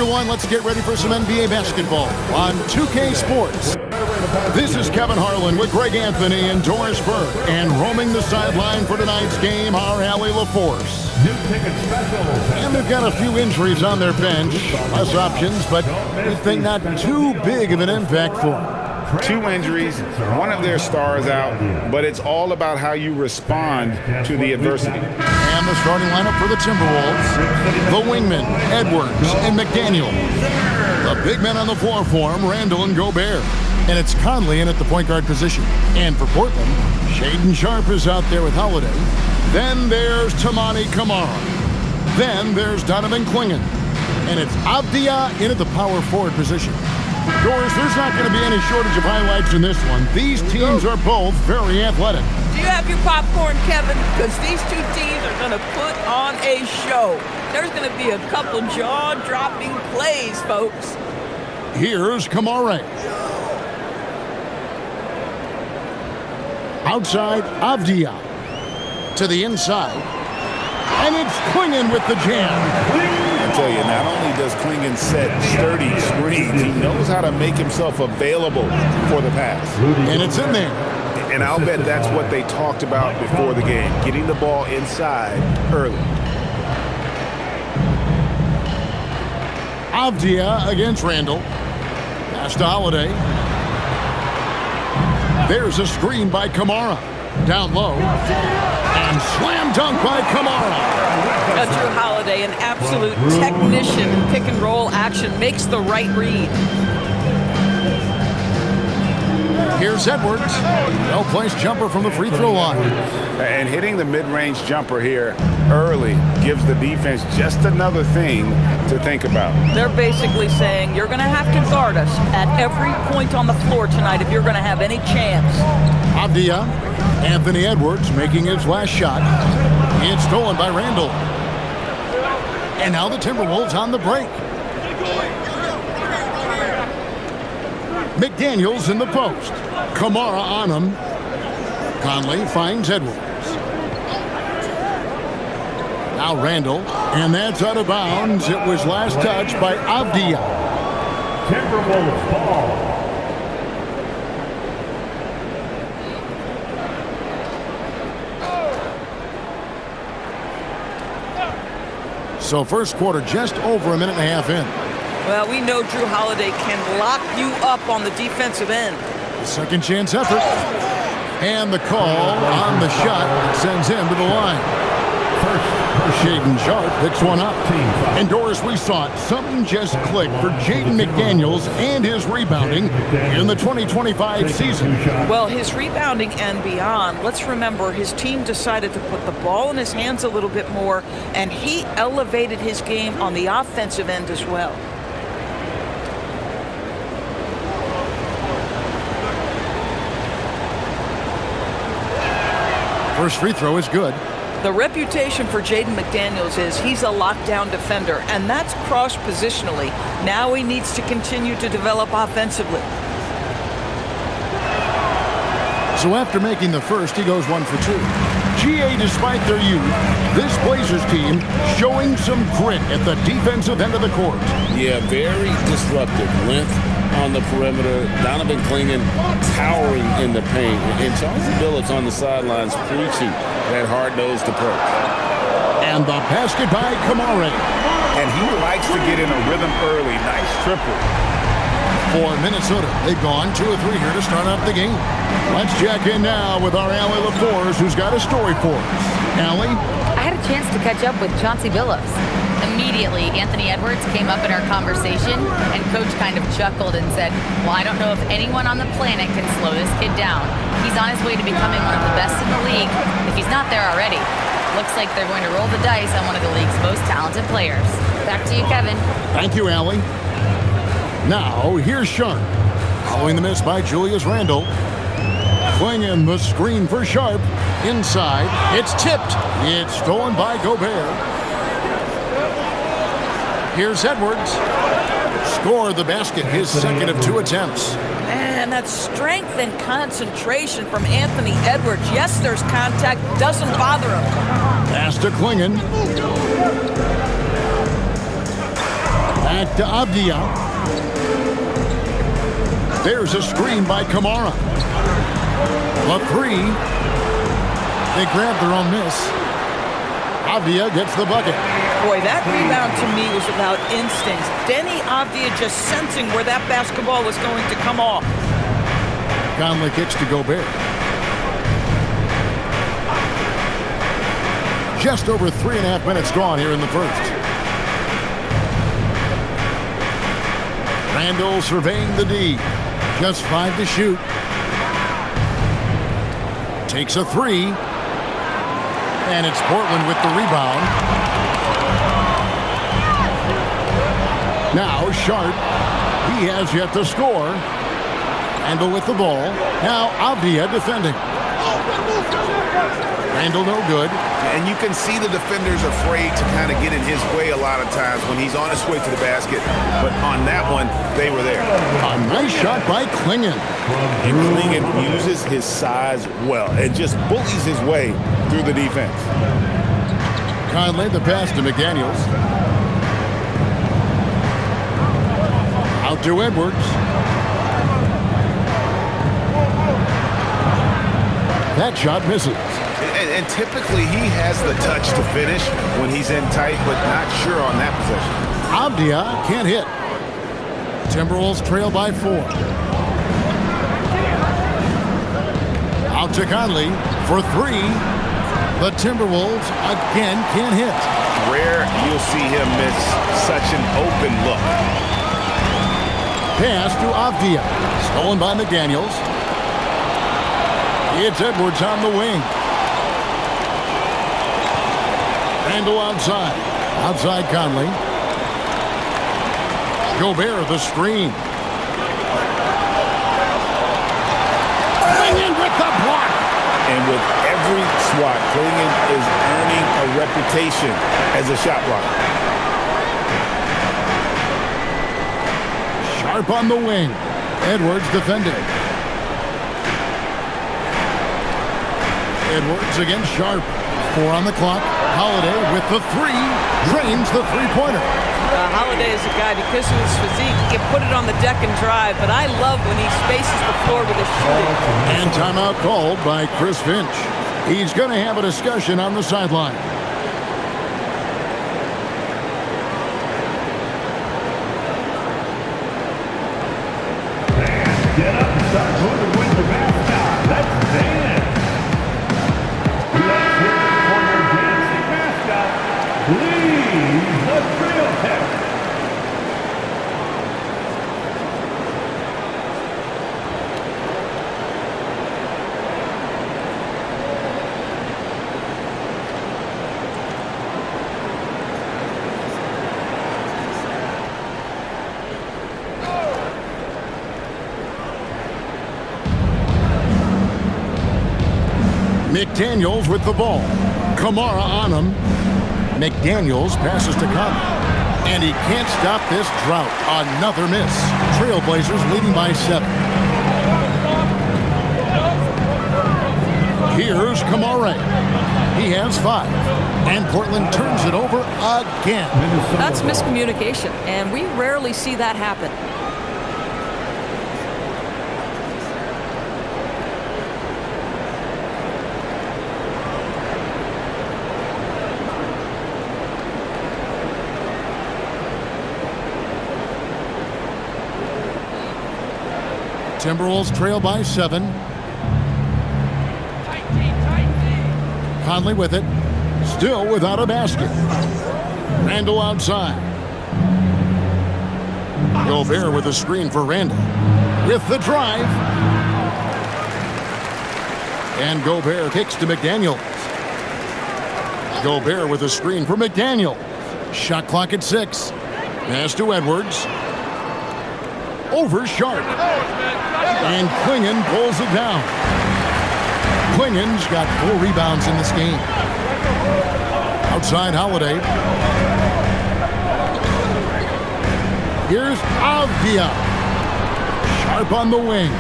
everyone. Let's get ready for some NBA basketball on 2K Sports. This is Kevin Harlan with Greg Anthony and Doris Burke. And roaming the sideline for tonight's game, our Allie LaForce. And they've got a few injuries on their bench. Less options, but we think not too big of an impact for them. 2 injuries, one of their stars out, but it's all about how you respond to the adversity. And the starting lineup for the Timberwolves, the wingmen, Edwards and McDaniel. The big men on the floor for him, Randall and Gobert. And it's Conley in at the point guard position. And for Portland, Shaedon Sharpe is out there with Holiday. Then there's Toumani Camara. Then there's Donovan Clingan. And it's Avdia in at the power forward position. Doris, there's not going to be any shortage of highlights in this one. These teams are both very athletic. Do you have your popcorn, Kevin? Because these 2 teams are going to put on a show. There's going to be a couple jaw-dropping plays, folks. Here's Camara. Outside, Avdia. To the inside. And it's Clingan with the jam. I tell you, not only does Clingan set sturdy screens, he knows how to make himself available for the pass. And it's in there. And I'll bet that's what they talked about before the game, getting the ball inside early. Avdia against Randall. Pass to Holiday. There's a screen by Camara. Down low. And slam dunk by Camara. Drew Holiday, an absolute technician in pick and roll action, makes the right read. Here's Edwards. Well-placed jumper from the free throw line. And hitting the mid-range jumper here early gives the defense just another thing to think about. They're basically saying you're going to have to guard us at every point on the floor tonight if you're going to have any chance. Avdia, Anthony Edwards making his last shot. It's stolen by Randall. And now the Timberwolves on the break. McDaniels in the post. Camara on him. Conley finds Edwards. Now Randall, and that's out of bounds. It was last touched by Avdia. Timberwolves ball. So first quarter just over a minute and a half in. Well, we know Drew Holiday can lock you up on the defensive end. Second chance effort. And the call on the shot sends him to the line. Shaedon Sharpe picks one up. And Doris, we saw it. Something just clicked for Jaden McDaniels and his rebounding in the 2025 season. Well, his rebounding and beyond. Let's remember his team decided to put the ball in his hands a little bit more, and he elevated his game on the offensive end as well. First free throw is good. The reputation for Jaden McDaniels is he's a lockdown defender, and that's cross positionally. Now he needs to continue to develop offensively. So after making the first, he goes 1 for 2. GA, despite their youth, this Blazers team showing some grit at the defensive end of the court. Yeah, very disruptive. Length on the perimeter. Donovan Clingan towering in the paint. And Chauncey Billups on the sidelines preaching that hard-nosed approach. And the basket by Camara. And he likes to get in a rhythm early. Nice triple. For Minnesota, they've gone 2 or 3 here to start out the game. Let's check in now with our Allie LaForce, who's got a story for us. Allie? I had a chance to catch up with Chauncey Billups. Immediately, Anthony Edwards came up in our conversation, and Coach kind of chuckled and said, well, I don't know if anyone on the planet can slow this kid down. He's on his way to becoming one of the best in the league, if he's not there already. Looks like they're going to roll the dice on one of the league's most talented players. Back to you, Kevin. Thank you, Allie. Now, here's Sharpe. Following the miss by Julius Randle. Clingan the screen for Sharpe. Inside. It's tipped. It's stolen by Gobert. Here's Edwards. Score the basket, his second of 2 attempts. Man, that strength and concentration from Anthony Edwards. Yes, there's contact. Doesn't bother him. Pass to Clingan. Back to Avdia. There's a screen by Kamara. A three. They grab their own miss. Avdia gets the bucket. Boy, that rebound to me was about instincts. Denny Avdia just sensing where that basketball was going to come off. Conley kicks to Gobert. Just over 3.5 minutes gone here in the first. Randall surveying the D. Just 5 to shoot. Takes a three. And it's Portland with the rebound. Now Sharp. He has yet to score. Randall with the ball. Now Avdia defending. Randall no good. And you can see the defenders afraid to kind of get in his way a lot of times when he's on his way to the basket. But on that one, they were there. A nice shot by Klingon. And Klingon uses his size well and just bullies his way through the defense. Conley, the pass to McDaniels. Out to Edwards. That shot misses. And typically he has the touch to finish when he's in tight, but not sure on that possession. Avdia can't hit. Timberwolves trail by 4. Out to Conley for 3. The Timberwolves again can't hit. Rare you'll see him miss such an open look. Pass to Avdia. Stolen by McDaniels. It's Edwards on the wing. Randall outside. Outside Conley. Gobert the screen. Klingon with the block. And with every swat, Klingon is earning a reputation as a shot blocker. Sharp on the wing. Edwards defending. Edwards against Sharp. 4 on the clock. Holiday with the 3. Drains the three-pointer. Holiday is a guy, because of his physique, he can put it on the deck and drive, but I love when he spaces the floor with his shooting. And timeout called by Chris Finch. He's going to have a discussion on the sideline. Get up and start moving with the mascot. That's Dan. Let's hear it for your dancing mascot. Please, the Trio Tech. McDaniels with the ball. Kamara on him. McDaniels passes to Conley. And he can't stop this drought. Another miss. Trailblazers leading by 7. Here's Kamara. He has 5. And Portland turns it over again. That's miscommunication, and we rarely see that happen. Timberwolves trail by 7. Conley with it. Still without a basket. Randall outside. Gobert with a screen for Randall. With the drive. And Gobert kicks to McDaniels. Gobert with a screen for McDaniels. Shot clock at 6. Pass to Edwards. Over Sharp. And Klingon pulls it down. Klingon's got 4 rebounds in this game. Outside Holiday. Here's Avdia. Sharp on the wing.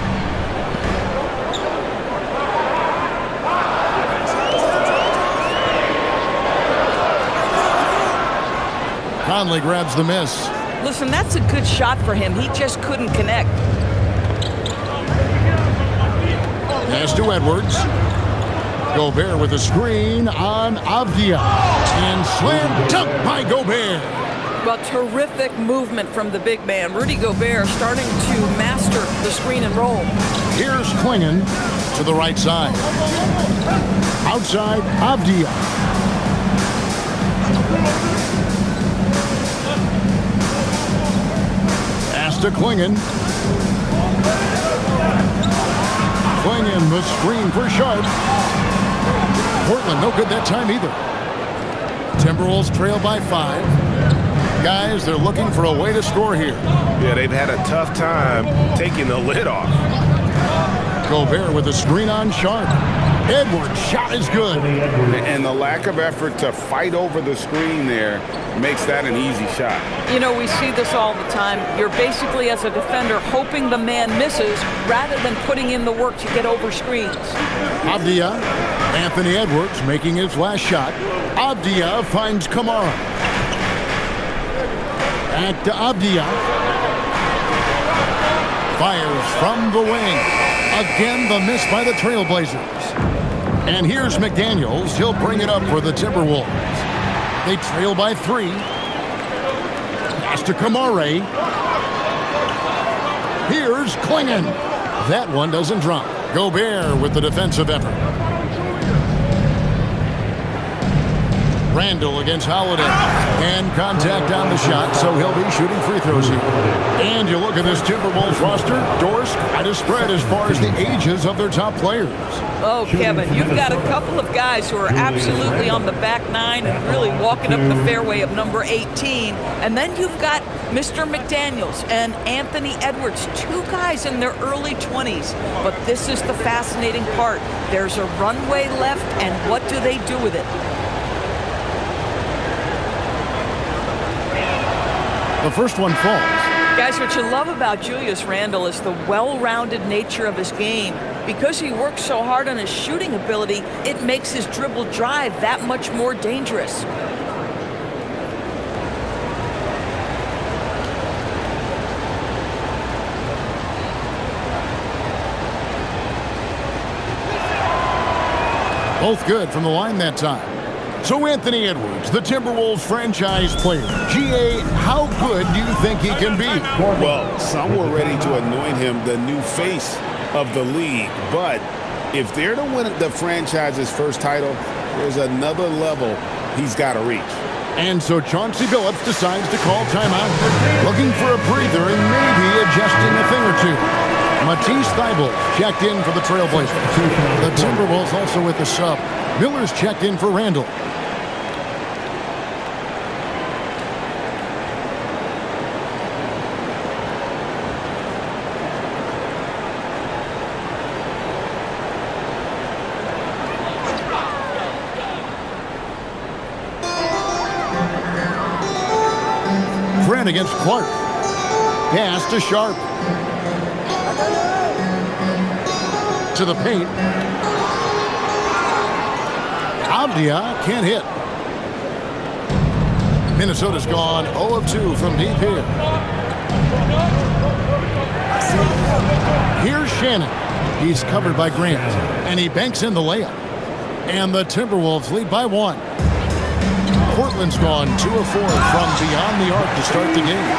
Conley grabs the miss. Listen, that's a good shot for him. He just couldn't connect. Pass to Edwards. Gobert with a screen on Avdia. And slam dunk by Gobert. Well, terrific movement from the big man. Rudy Gobert starting to master the screen and roll. Here's Klingon to the right side. Outside, Avdia. Pass to Klingon. Klingon, the screen for Sharp. Portland, no good that time either. Timberwolves trail by 5. Guys, they're looking for a way to score here. Yeah, they've had a tough time taking the lid off. Gobert with a screen on Sharp. Edwards' shot is good. And the lack of effort to fight over the screen there makes that an easy shot. You know, we see this all the time. You're basically, as a defender, hoping the man misses rather than putting in the work to get over screens. Avdia, Anthony Edwards making his last shot. Avdia finds Kamara. Back to Avdia. Fires from the wing. Again, the miss by the Trailblazers. And here's McDaniels. He'll bring it up for the Timberwolves. They trail by 3. Pass to Kamara. Here's Klingon. That one doesn't drop. Gobert with the defensive effort. Randall against Holiday. And contact on the shot, so he'll be shooting free throws here. And you look at this Timberwolves roster, doors quite a spread as far as the ages of their top players. Oh, Kevin, you've got a couple of guys who are absolutely on the back 9 and really walking up the fairway of number 18. And then you've got Mr. McDaniels and Anthony Edwards, 2 guys in their early 20s. But this is the fascinating part. There's a runway left, and what do they do with it? The first one falls. Guys, what you love about Julius Randle is the well-rounded nature of his game. Because he works so hard on his shooting ability, it makes his dribble drive that much more dangerous. Both good from the line that time. So Anthony Edwards, the Timberwolves franchise player. GA, how good do you think he can be? Well, some were ready to anoint him the new face of the league. But if they're to win the franchise's first title, there's another level he's got to reach. And so Chauncey Billups decides to call timeout, looking for a breather and maybe adjusting a thing or two. Matisse Thybulle checked in for the Trailblazers. The Timberwolves also with the sub. Miller's checked in for Randall. Fred against Clark. Pass to Sharp. To the paint. Avdia can't hit. Minnesota's gone 0 of 2 from deep here. Here's Shannon. He's covered by Grant. And he banks in the layup. And the Timberwolves lead by 1. Portland's gone 2 of 4 from beyond the arc to start the game.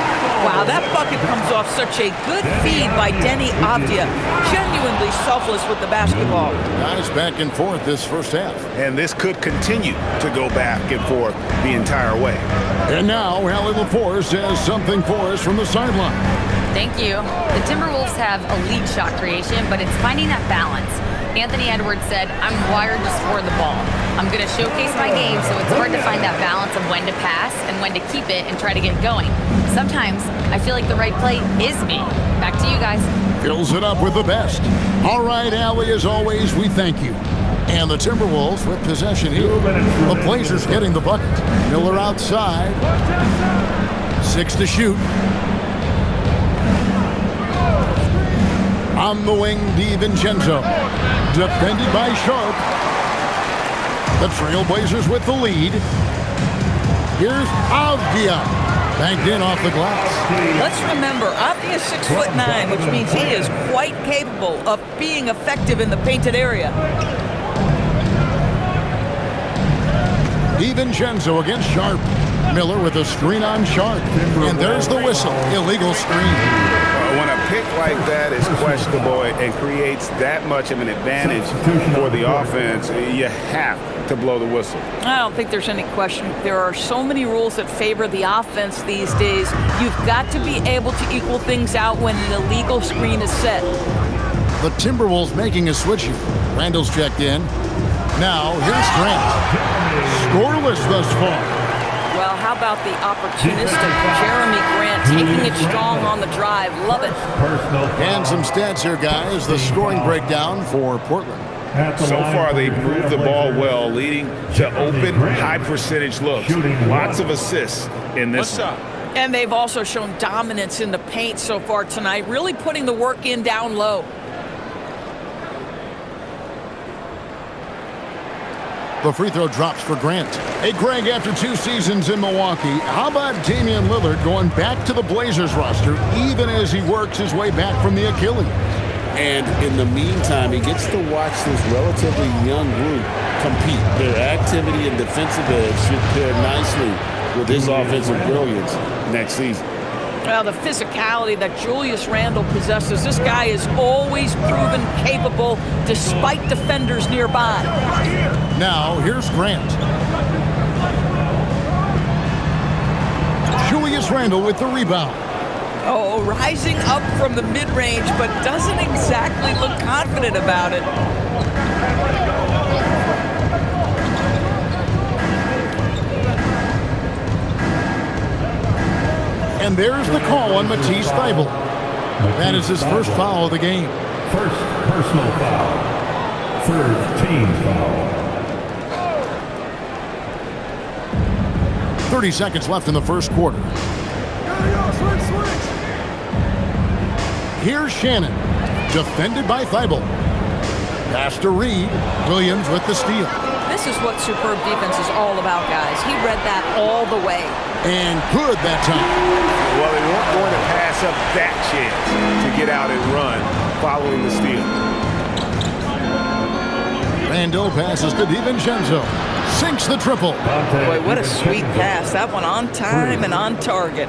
Wow, that bucket comes off such a good feed by Denny Avdia. Genuinely selfless with the basketball. Guys back and forth this first half. And this could continue to go back and forth the entire way. And now, Allie LaForce has something for us from the sideline. Thank you. The Timberwolves have elite shot creation, but it's finding that balance. Anthony Edwards said, I'm wired to score the ball. I'm going to showcase my game, so it's hard to find that balance of when to pass and when to keep it and try to get going. Sometimes I feel like the right play is me. Back to you guys. Fills it up with the best. All right, Allie, as always, we thank you. And the Timberwolves with possession here. The Blazers getting the bucket. Miller outside. 6 to shoot. On the wing, DiVincenzo. Defended by Sharp. The Trailblazers with the lead. Here's Avdia. Banked in off the glass. Let's remember, Avi is 6'9", which means he is quite capable of being effective in the painted area. DiVincenzo against Sharp. Miller with a screen on Sharp. And there's the whistle. Illegal screen. When a pick like that is questionable and creates that much of an advantage for the offense, you have to blow the whistle. I don't think there's any question. There are so many rules that favor the offense these days. You've got to be able to equal things out when an illegal screen is set. The Timberwolves making a switch here. Randall's checked in. Now, here's Grant. Scoreless thus far. Well, how about the opportunistic Jeremy Grant taking it strong on the drive? Love it. And some stats here, guys. The scoring breakdown for Portland. So far, they've moved the ball well, leading to open, high-percentage looks. Lots of assists in this one. And they've also shown dominance in the paint so far tonight, really putting the work in down low. The free throw drops for Grant. Hey, Greg, after 2 seasons in Milwaukee, how about Damian Lillard going back to the Blazers roster even as he works his way back from the Achilles? And in the meantime, he gets to watch this relatively young group compete. Their activity and defensive edge should pair nicely with his offensive brilliance next season. Well, the physicality that Julius Randle possesses, this guy is always proven capable despite defenders nearby. Now, here's Grant. Julius Randle with the rebound. Oh, rising up from the mid-range, but doesn't exactly look confident about it. And there's the call on Matisse Thybulle. That is his first foul of the game. First personal foul. Third team foul. 30 seconds left in the first quarter. Here's Shannon, defended by Thybulle. Pass to Reed. Williams with the steal. This is what superb defense is all about, guys. He read that all the way. And good that time. Well, they weren't going to pass up that chance to get out and run following the steal. Randle passes to DiVincenzo. Sinks the triple. Boy, what a sweet pass. That one on time and on target.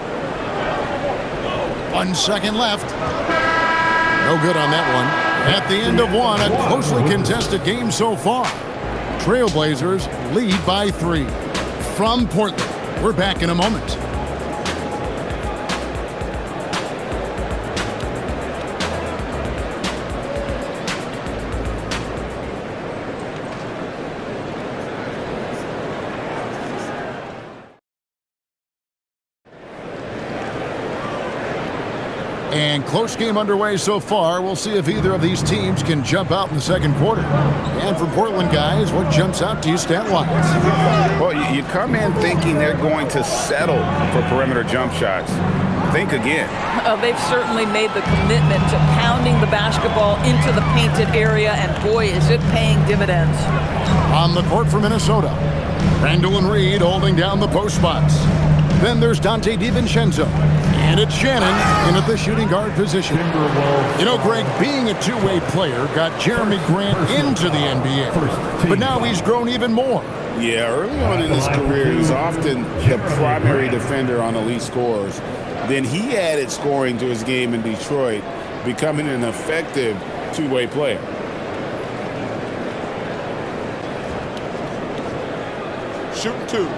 1 second left. No good on that one. At the end of one, a closely contested game so far. Trailblazers lead by 3. From Portland, we're back in a moment. And close game underway so far. We'll see if either of these teams can jump out in the second quarter. And for Portland, guys, what jumps out to you stat-wise? Well, you come in thinking they're going to settle for perimeter jump shots. Think again. They've certainly made the commitment to pounding the basketball into the painted area, and boy, is it paying dividends. On the court for Minnesota, Randle and Reed holding down the post spots. Then there's Dante DiVincenzo. And it's Shannon in at the shooting guard position. You know, Greg, being a two-way player got Jeremy Grant into the NBA. But now he's grown even more. Yeah, early on in his career, he was often the primary defender on elite scorers. Then he added scoring to his game in Detroit, becoming an effective two-way player. Shooting 2.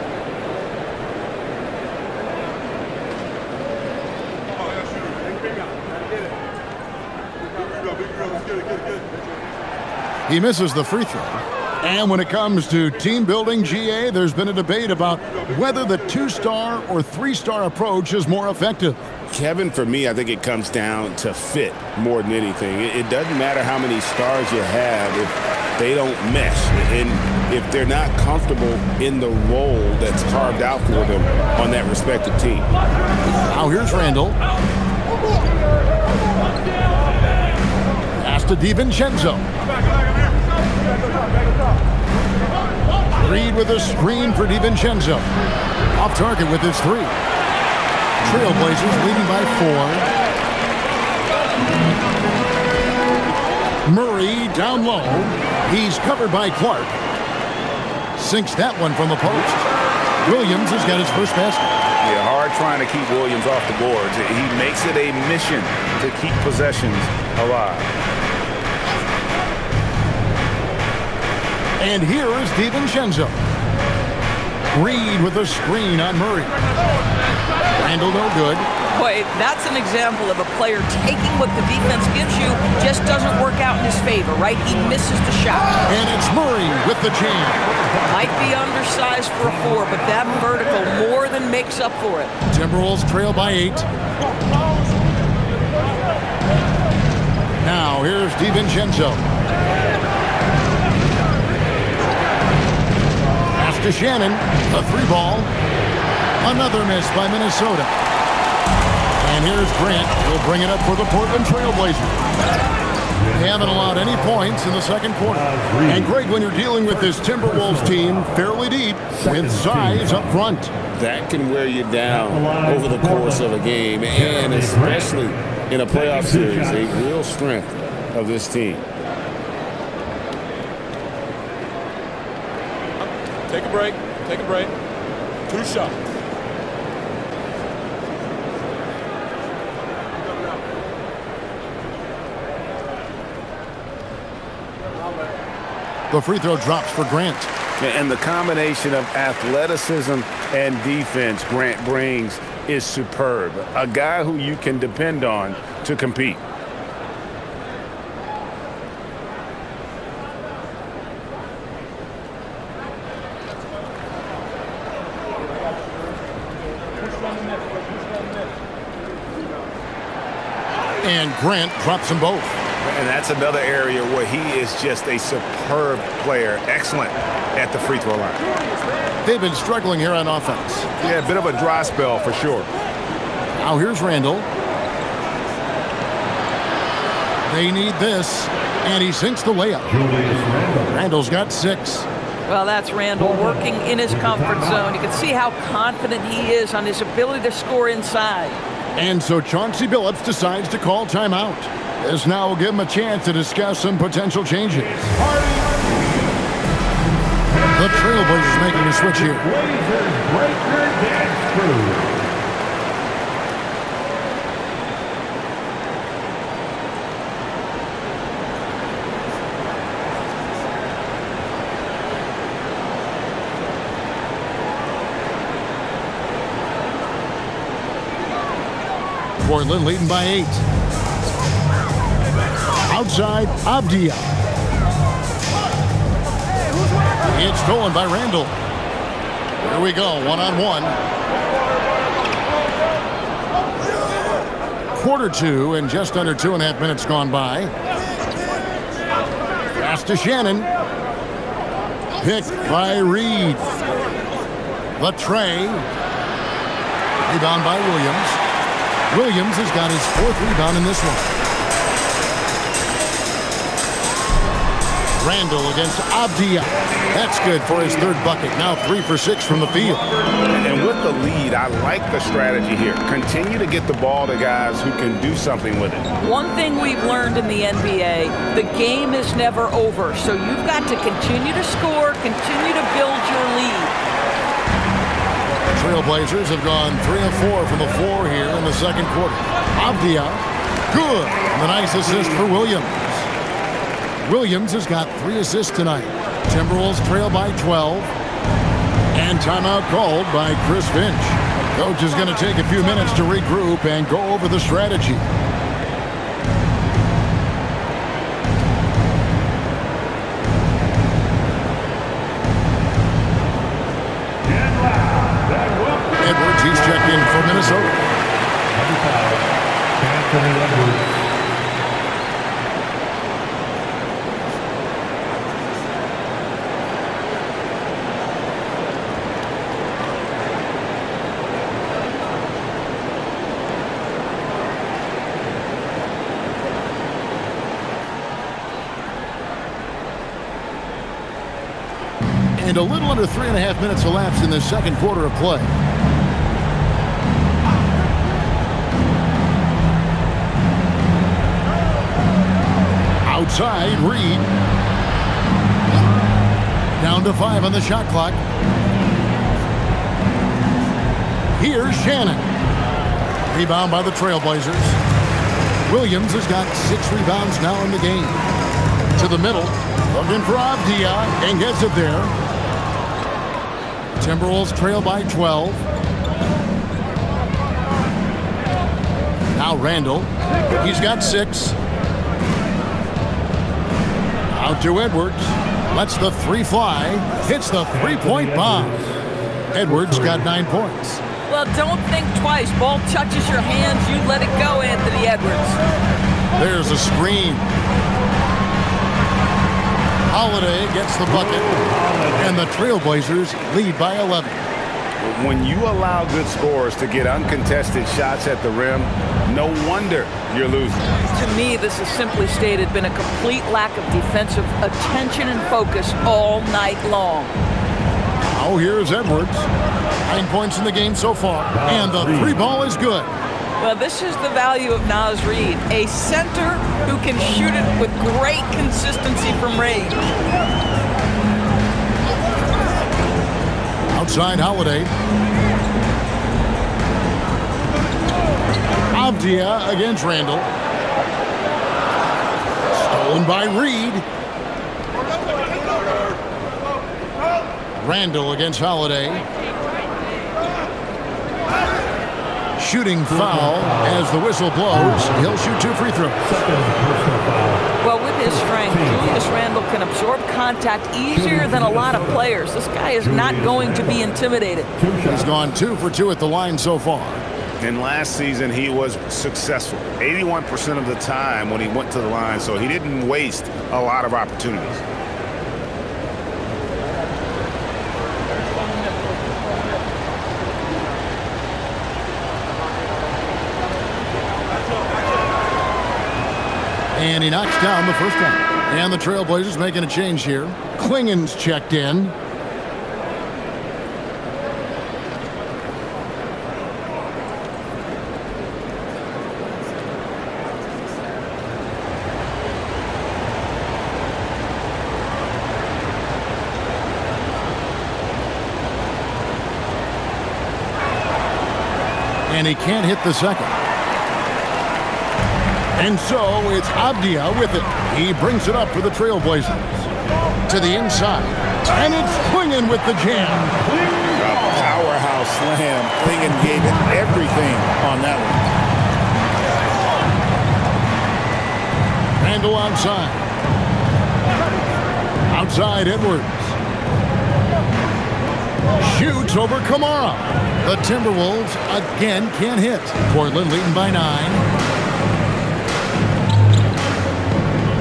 He misses the free throw. And when it comes to team building, GA, there's been a debate about whether the 2-star or 3-star approach is more effective. Kevin, for me, I think it comes down to fit more than anything. It doesn't matter how many stars you have if they don't mesh and if they're not comfortable in the role that's carved out for them on that respective team. Now here's Randle. Pass to DiVincenzo. Reed with a screen for DiVincenzo. Off target with his 3. Trailblazers leading by 4. Murray down low. He's covered by Clark. Sinks that one from the post. Williams has got his first basket. Yeah, hard trying to keep Williams off the boards. He makes it a mission to keep possessions alive. And here is DiVincenzo. Reed with a screen on Murray. Randall no good. Boy, that's an example of a player taking what the defense gives you, just doesn't work out in his favor, right? He misses the shot. And it's Murray with the jam. Might be undersized for a 4, but that vertical more than makes up for it. Timberwolves trail by 8. Now here's DiVincenzo. Pass to Shannon. A 3-ball. Another miss by Minnesota. And here's Grant. He'll bring it up for the Portland Trailblazers. They haven't allowed any points in the second quarter. And Greg, when you're dealing with this Timberwolves team fairly deep with size up front, That can wear you down over the course of a game, and especially in a playoff series, a real strength of this team. Take a break. Take a break. 2 shots. the free throw drops for Grant. And the combination of athleticism and defense Grant brings is superb. A guy who you can depend on to compete. And Grant drops them both. And that's another area where he is just a superb player. Excellent at the free throw line. They've been struggling here on offense. Yeah, a bit of a dry spell for sure. Now here's Randall. They need this, and he sinks the layup. Randall's got 6. Well, that's Randall working in his comfort zone. You can see how confident he is on his ability to score inside. And so Chauncey Billups decides to call timeout. This now will give him a chance to discuss some potential changes. The Trailblazers making a switch here. Blazers breaker dance crew. Portland leading by 8. Outside, Avdia. It's stolen by Randall. Here we go, one-on-one. Quarter 2 and just under 2.5 minutes gone by. Pass to Shannon. Picked by Reed. The tray. Rebound by Williams. Williams has got his 4th rebound in this one. Randall against Avdia. That's good for his 3rd bucket. Now 3 for 6 from the field. And with the lead, I like the strategy here. Continue to get the ball to guys who can do something with it. One thing we've learned in the NBA, the game is never over. So you've got to continue to score, continue to build your lead. Trailblazers have gone 3 of 4 from the floor here in the second quarter. Avdia, good. And a nice assist for Williams. Williams has got 3 assists tonight. Timberwolves trail by 12. And timeout called by Chris Finch. Coach is going to take a few minutes to regroup and go over the strategy. Edwards, he's checked in for Minnesota. Anthony Edwards. And a little under 3.5 minutes elapsed in the second quarter of play. Outside, Reed. Down to 5 on the shot clock. Here's Shannon. Rebound by the Trailblazers. Williams has got 6 rebounds now in the game. To the middle, looking for Avdia, and gets it there. Timberwolves trail by 12. Now Randall. He's got 6. Out to Edwards. Lets the 3 fly. Hits the 3-point bomb. Edwards got 9 points. Well, don't think twice. Ball touches your hands, you let it go, Anthony Edwards. There's a screen. Holiday gets the bucket, and the Trailblazers lead by 11. When you allow good scorers to get uncontested shots at the rim, no wonder you're losing. To me, this is simply stated been a complete lack of defensive attention and focus all night long. Oh, here's Edwards. 9 points in the game so far, and the 3 ball is good. Well, this is the value of Naz Reid, a center who can shoot it with great consistency from range. Outside Holiday. Avdia against Randall. Stolen by Reed. Randall against Holiday. Shooting foul as the whistle blows. He'll shoot 2 free throws. Well, with his strength, Julius Randle can absorb contact easier than a lot of players. This guy is not going to be intimidated. He's gone 2 for 2 at the line so far. And last season, he was successful 81% of the time when he went to the line, so he didn't waste a lot of opportunities. And he knocks down the first one. And the Trailblazers making a change here. Klingen's checked in. And he can't hit the second. And so it's Avdia with it. He brings it up for the Trailblazers. To the inside. And it's Klingen with the jam. A powerhouse slam. Klingen gave it everything on that one. Randall outside. Outside Edwards. Shoots over Kamara. The Timberwolves again can't hit. Portland leading by 9.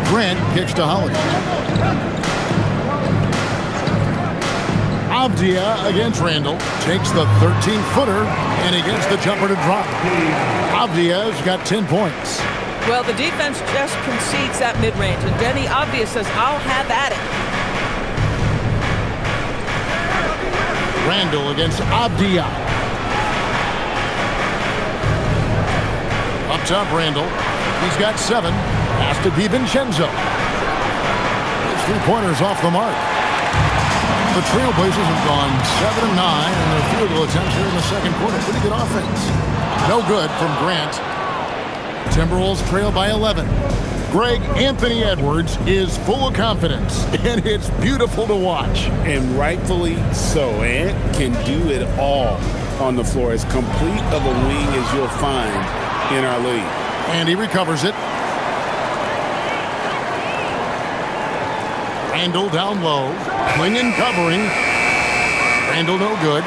Grant kicks to Holiday. Avdia against Randall. Takes the 13-footer, and he gets the jumper to drop. Avdia's got 10 points. Well, the defense just concedes that mid-range, and Denny Avdia says, I'll have at it. Randall against Avdia. Up top, Randall. He's got 7. Has to be Vincenzo. His 3-pointers off the mark. The Trailblazers have gone 7 of 9 in their field goal attempts here in the second quarter. Pretty good offense. No good from Grant. Timberwolves trail by 11. Greg, Anthony Edwards is full of confidence, and it's beautiful to watch. And rightfully so. Ant can do it all on the floor. As complete of a wing as you'll find in our league. And he recovers it. Randall down low. Klingen covering. Randall no good.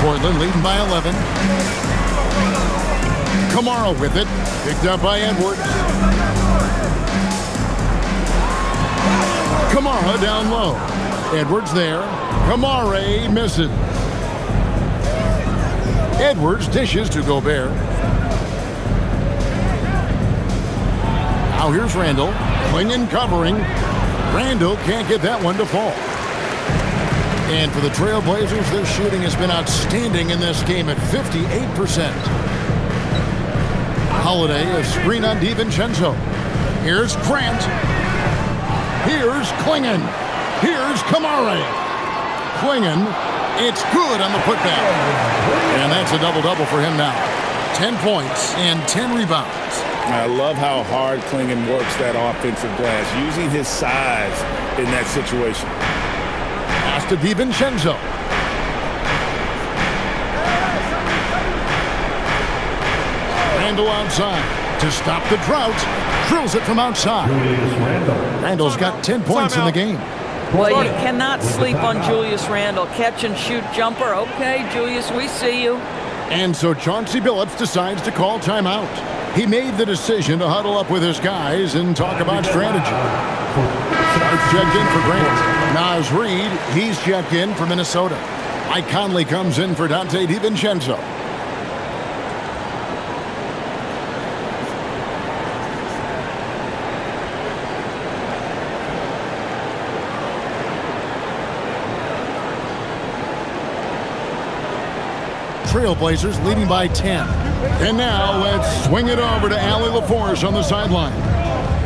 Portland leading by 11. Kamara with it. Picked up by Edwards. Kamara down low. Edwards there. Kamara misses. Edwards dishes to Gobert. Now here's Randall. Klingen covering. Randall can't get that one to fall. And for the Trailblazers, their shooting has been outstanding in this game at 58%. Holiday, a screen on DiVincenzo. Here's Grant. Here's Klingon. Here's Kamara. Klingon, it's good on the putback. And that's a double-double for him now. 10 points and 10 rebounds. I love how hard Klingon works that offensive glass, using his size in that situation. Pass to DiVincenzo. Randle outside to stop the drought. Drills it from outside. Randle's got 10 points in the game. Well, you cannot sleep on Julius Randle. Catch and shoot jumper. Okay, Julius, we see you. And so Chauncey Billups decides to call timeout. He made the decision to huddle up with his guys and talk about strategy. Starks checked in for Grant. Naz Reid, he's checked in for Minnesota. Mike Conley comes in for Dante DiVincenzo. Trailblazers leading by 10. And now let's swing it over to Allie LaForce on the sideline.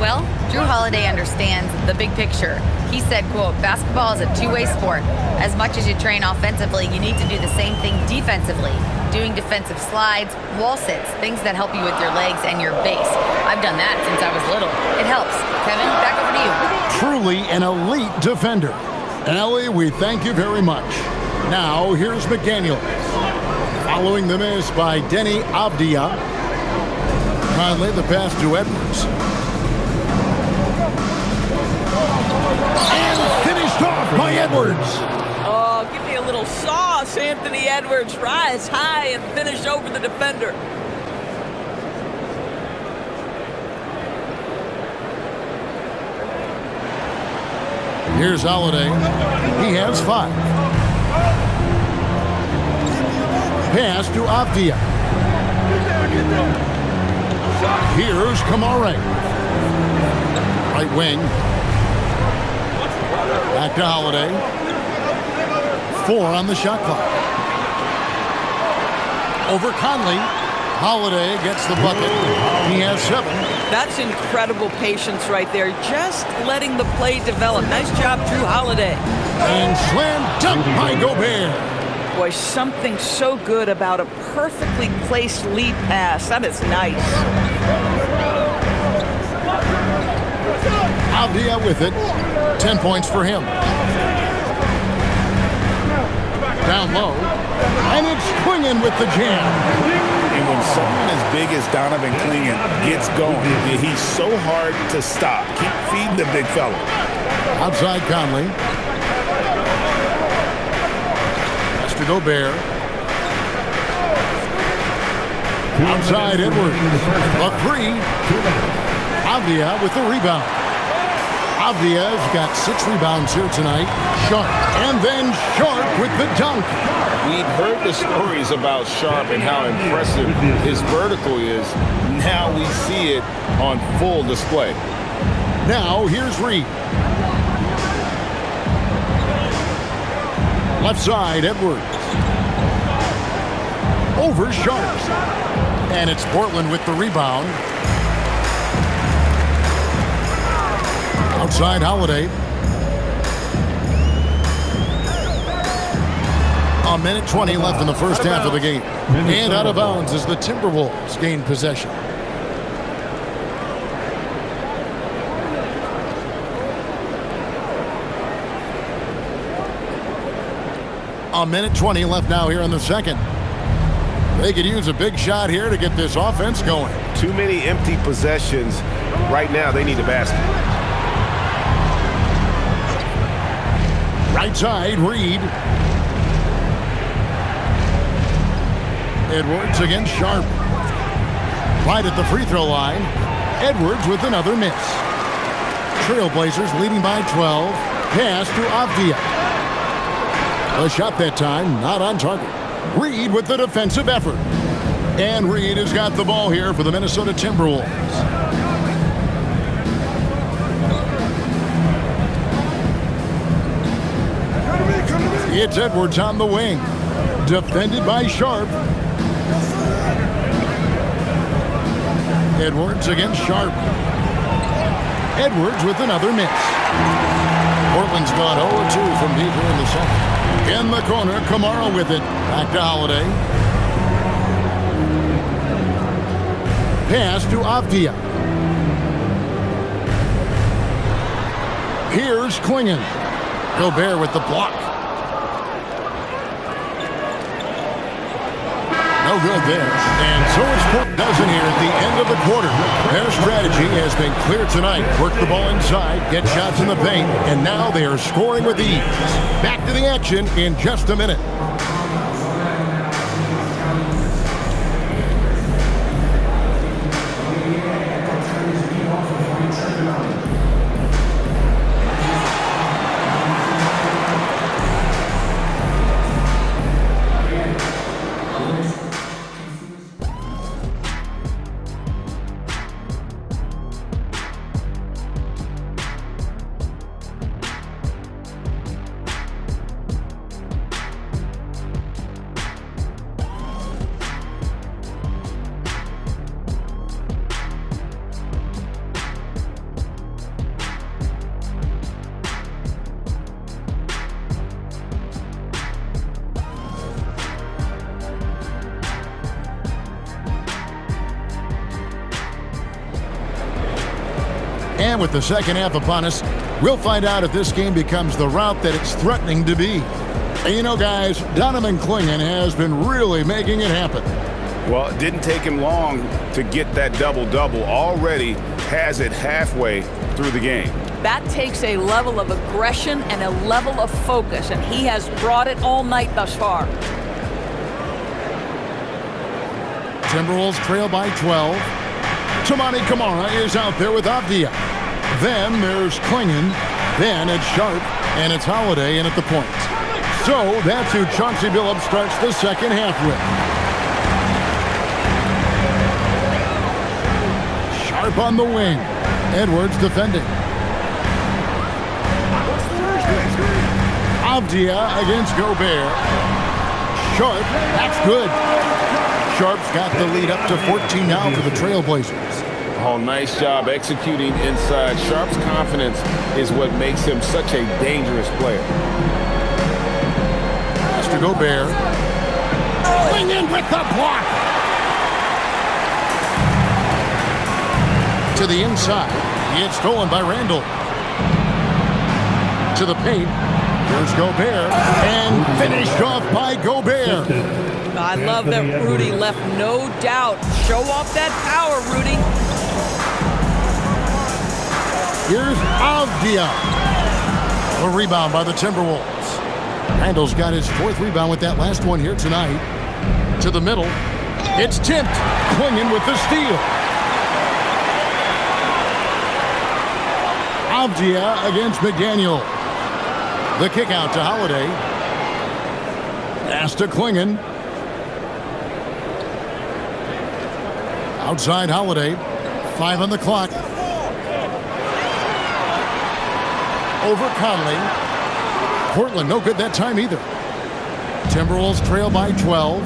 Well, Drew Holiday understands the big picture. He said, quote, basketball is a two-way sport. As much as you train offensively, you need to do the same thing defensively. Doing defensive slides, wall sits, things that help you with your legs and your base. I've done that since I was little. It helps. Kevin, back over to you. Truly an elite defender. Allie, we thank you very much. Now, here's McDaniel. Following the miss by Denny Avdia. Conley the pass to Edwards. And finished off by Edwards. Oh, give me a little sauce, Anthony Edwards. Rise high and finish over the defender. Here's Holiday. He has 5. Pass to Avdia. Here's Kamara. Right wing. Back to Holiday. 4 on the shot clock. Over Conley. Holiday gets the bucket. He has 7. That's incredible patience right there. Just letting the play develop. Nice job, Drew Holiday. And slam dunk by Gobert. Boy, something so good about a perfectly placed lead pass. That is nice. Avdia with it. 10 points for him. Down low. And it's Klingon with the jam. And when someone as big as Donovan Klingon gets going, he's so hard to stop. Keep feeding the big fella. Outside Conley. To Gobert. Outside Edwards. A 3. Avdia with the rebound. Avdia's got 6 rebounds here tonight. Sharp. And then Sharp with the dunk. We've heard the stories about Sharp and how impressive his vertical is. Now we see it on full display. Now here's Reid. Left side, Edwards. Over Sharp. And it's Portland with the rebound. Outside Holiday. A minute 20 left in the first half of the game. And out of bounds as the Timberwolves gain possession. A minute 20 left now here in the second. They could use a big shot here to get this offense going. Too many empty possessions. Right now, they need a basket. Right side, Reid. Edwards against Sharp. Right at the free throw line. Edwards with another miss. Trailblazers leading by 12. Pass to Avdia. A shot that time, not on target. Reid with the defensive effort. And Reid has got the ball here for the Minnesota Timberwolves. It's Edwards on the wing. Defended by Sharp. Edwards against Sharp. Edwards with another miss. Portland's gone 0-2 from deep here in the second. In the corner, Kamara with it. Back to Holiday. Pass to Avdia. Here's Klingon. Gobert with the block. No good there. And so it's Portland dozen here at the end of the quarter. Their strategy has been clear tonight. Work the ball inside, get shots in the paint, and now they are scoring with ease. Back to the action in just a minute. And with the second half upon us, we'll find out if this game becomes the route that it's threatening to be. And you know, guys, Donovan Klingon has been really making it happen. Well, it didn't take him long to get that double-double. Already has it halfway through the game. That takes a level of aggression and a level of focus, and he has brought it all night thus far. Timberwolves trail by 12. Toumani Camara is out there with Avdia. Then there's Klingon. Then it's Sharp, and it's Holiday in at the point. So that's who Chauncey Billups starts the second half with. Sharp on the wing. Edwards defending. Avdia against Gobert. Sharp, that's good. Sharp's got the lead up to 14 now for the Trailblazers. Oh, nice job executing inside. Sharp's confidence is what makes him such a dangerous player. Pass to Gobert. Klingon with the block. To the inside. It's stolen by Randall. To the paint. Here's Gobert. And finished off by Gobert. I love that Rudy left no doubt. Show off that power, Rudy. Here's Avdia. A rebound by the Timberwolves. Randall's got his fourth rebound with that last one here tonight. To the middle. It's tipped. Klingon with the steal. Avdia against McDaniel. The kick out to Holiday. Pass to Klingon. Outside Holiday. 5 on the clock. Over Conley. Portland no good that time either. Timberwolves trail by 12.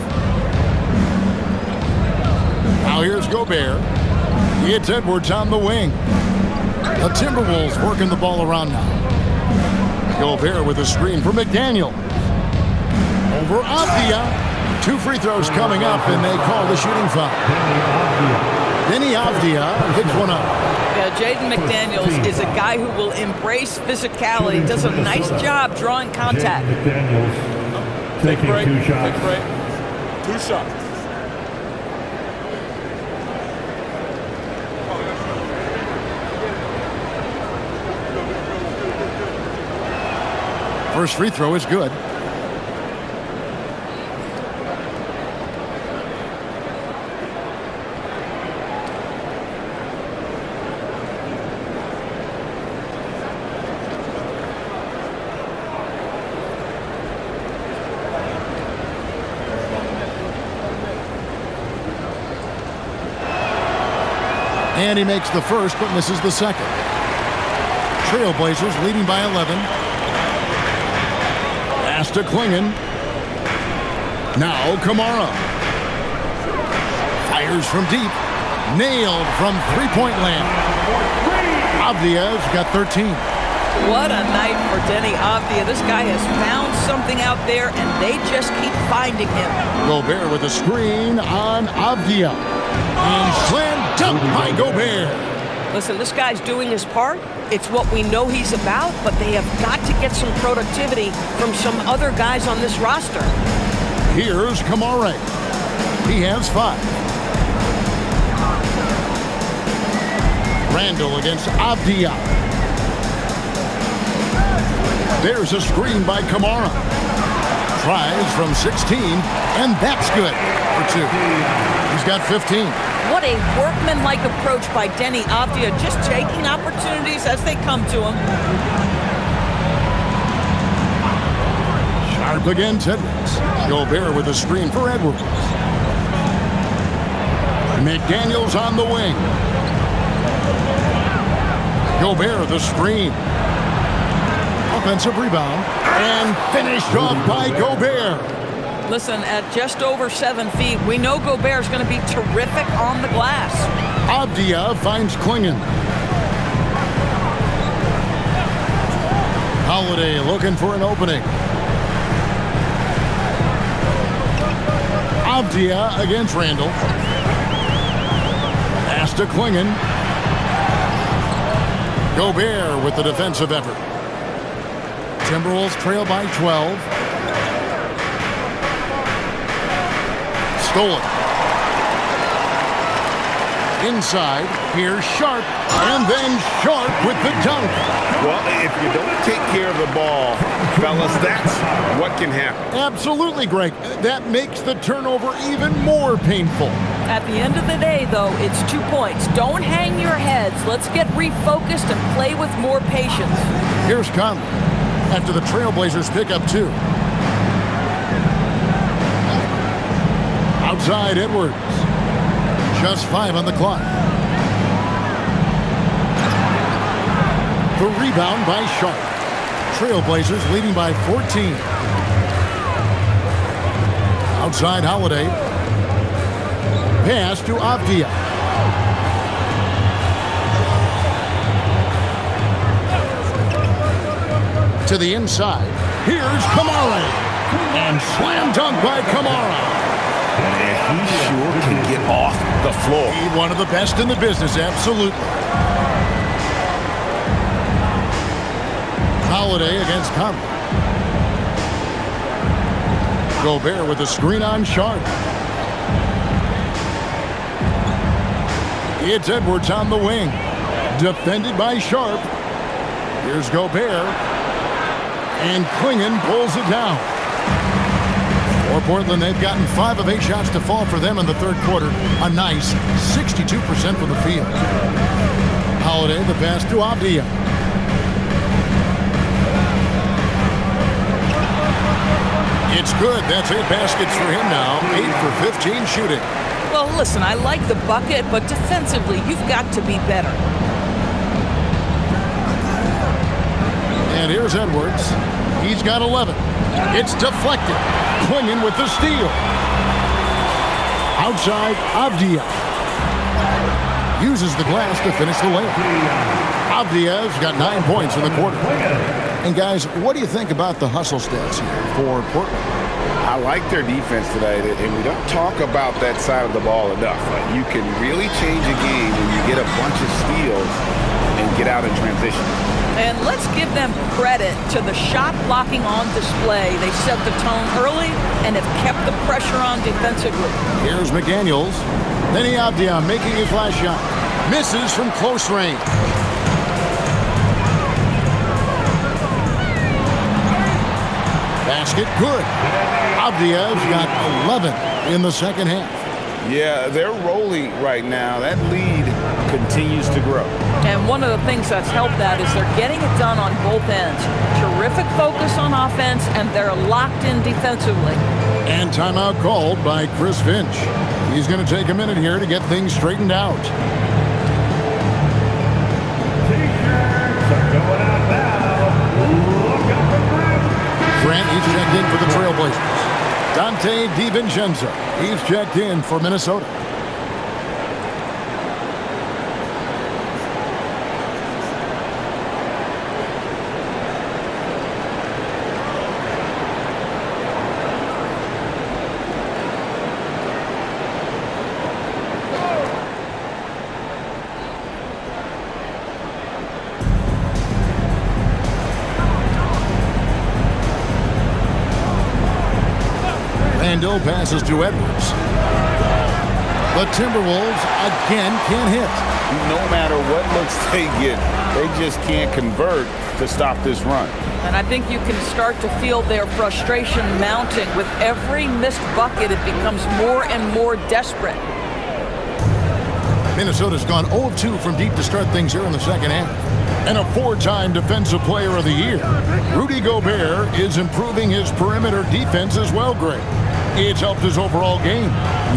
Now here's Gobert. It's Edwards on the wing. The Timberwolves working the ball around now. Gobert with a screen for McDaniel. Over Avdia. 2 free throws coming up, and they call the shooting foul. Denny Avdia picks one up. Yeah, Jaden McDaniels is a guy who will embrace physicality, does a nice job drawing contact. McDaniels Take a taking break. 2 shots. Take a break. 2 shots. First free throw is good. And he makes the first, but misses the second. Trailblazers leading by 11. Pass to Klingon. Now Kamara. Fires from deep. Nailed from three-point land. Avdia's got 13. What a night for Denny Avdia. This guy has found something out there, and they just keep finding him. Gobert with a screen on Avdia. And slam dunk by Gobert. Listen, this guy's doing his part. It's what we know he's about, but they have got to get some productivity from some other guys on this roster. Here's Kamara. He has 5. Randall against Avdia. There's a screen by Kamara. Tries from 16, and that's good for 2. He's got 15. What a workmanlike approach by Denny Avdia, just taking opportunities as they come to him. Sharp against Edwards. Gobert with a screen for Edwards. McDaniels on the wing. Gobert the screen. Offensive rebound. And finished off by Gobert. Listen, at just over 7 feet, we know Gobert's going to be terrific on the glass. Avdia finds Klingon. Holiday looking for an opening. Avdia against Randall. Pass to Klingon. Gobert with the defensive effort. Timberwolves trail by 12. Stolen. Inside, here's Sharp, and then Sharp with the dunk. Well, if you don't take care of the ball, fellas, that's what can happen. Absolutely, Greg. That makes the turnover even more painful. At the end of the day, though, it's 2 points. Don't hang your heads. Let's get refocused and play with more patience. Here's Conley after the Trailblazers pick up 2. Outside Edwards. Just 5 on the clock. The rebound by Sharp. Trailblazers leading by 14. Outside Holiday. Pass to Avdia. To the inside. Here's Kamara. And slam dunk by Kamara. And he sure can get off the floor. He's one of the best in the business, absolutely. Holiday against Conley. Gobert with a screen on Sharp. It's Edwards on the wing. Defended by Sharp. Here's Gobert. And Klingon pulls it down. For Portland, they've gotten 5 of 8 shots to fall for them in the third quarter. A nice 62% from the field. Holiday, the pass to Avdia. It's good. That's 8 baskets for him now. 8 for 15 shooting. Well, listen, I like the bucket, but defensively, you've got to be better. And here's Edwards. He's got 11. It's deflected. Klingon with the steal. Outside, Avdia. Uses the glass to finish the layup. Avdia's got 9 points in the quarter. And guys, what do you think about the hustle stats here for Portland? I like their defense tonight, and we don't talk about that side of the ball enough. You can really change a game when you get a bunch of steals and get out in transition. And let's give them credit to the shot blocking on display. They set the tone early and have kept the pressure on defensively. Here's McDaniels. Then Avdia making his last shot. Misses from close range. Basket good. Avdia's got 11 in the second half. Yeah, they're rolling right now. That lead continues to grow. And one of the things that's helped that is they're getting it done on both ends. Terrific focus on offense, and they're locked in defensively. And timeout called by Chris Finch. He's going to take a minute here to get things straightened out. T-shirts are going out now. Look out for Grant. Grant, he's checked in for the Trailblazers. Dante DiVincenzo, he's checked in for Minnesota. Randall passes to Edwards. The Timberwolves again can't hit. No matter what looks they get, they just can't convert to stop this run. And I think you can start to feel their frustration mounting. With every missed bucket, it becomes more and more desperate. Minnesota's gone 0-2 from deep to start things here in the second half. And a 4-time Defensive Player of the Year. Rudy Gobert is improving his perimeter defense as well, Greg. It's helped his overall game.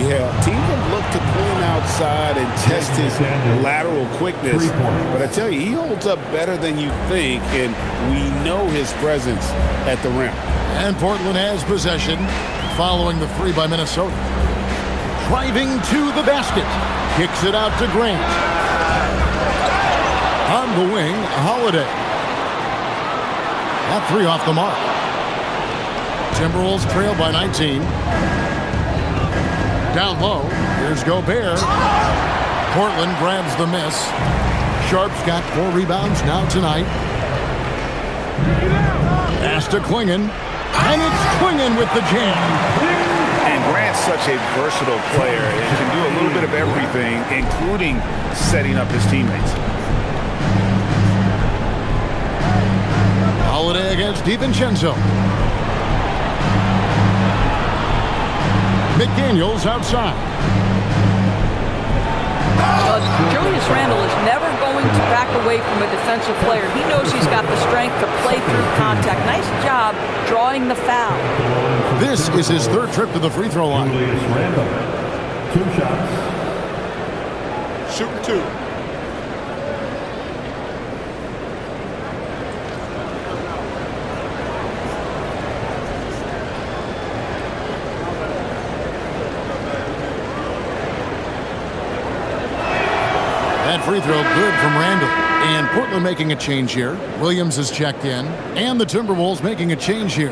Yeah, teams have looked to pull him outside and test his lateral quickness. But I tell you, he holds up better than you think, and we know his presence at the rim. And Portland has possession following the three by Minnesota. Driving to the basket. Kicks it out to Grant. On the wing, Holiday. That three off the mark. Timberwolves trail by 19. Down low, here's Gobert. Portland grabs the miss. Sharp's got 4 rebounds now tonight. Pass to Klingon. And it's Klingon with the jam. And Grant's such a versatile player and can do a little bit of everything, including setting up his teammates. Holiday against DiVincenzo. McDaniels outside. Julius Randle is never going to back away from a defensive player. He knows he's got the strength to play through contact. Nice job drawing the foul. This is his 3rd trip to the free throw line. Julius Randle. 2 shots. Shooting 2. That free throw good from Randall. And Portland making a change here. Williams is checked in. And the Timberwolves making a change here.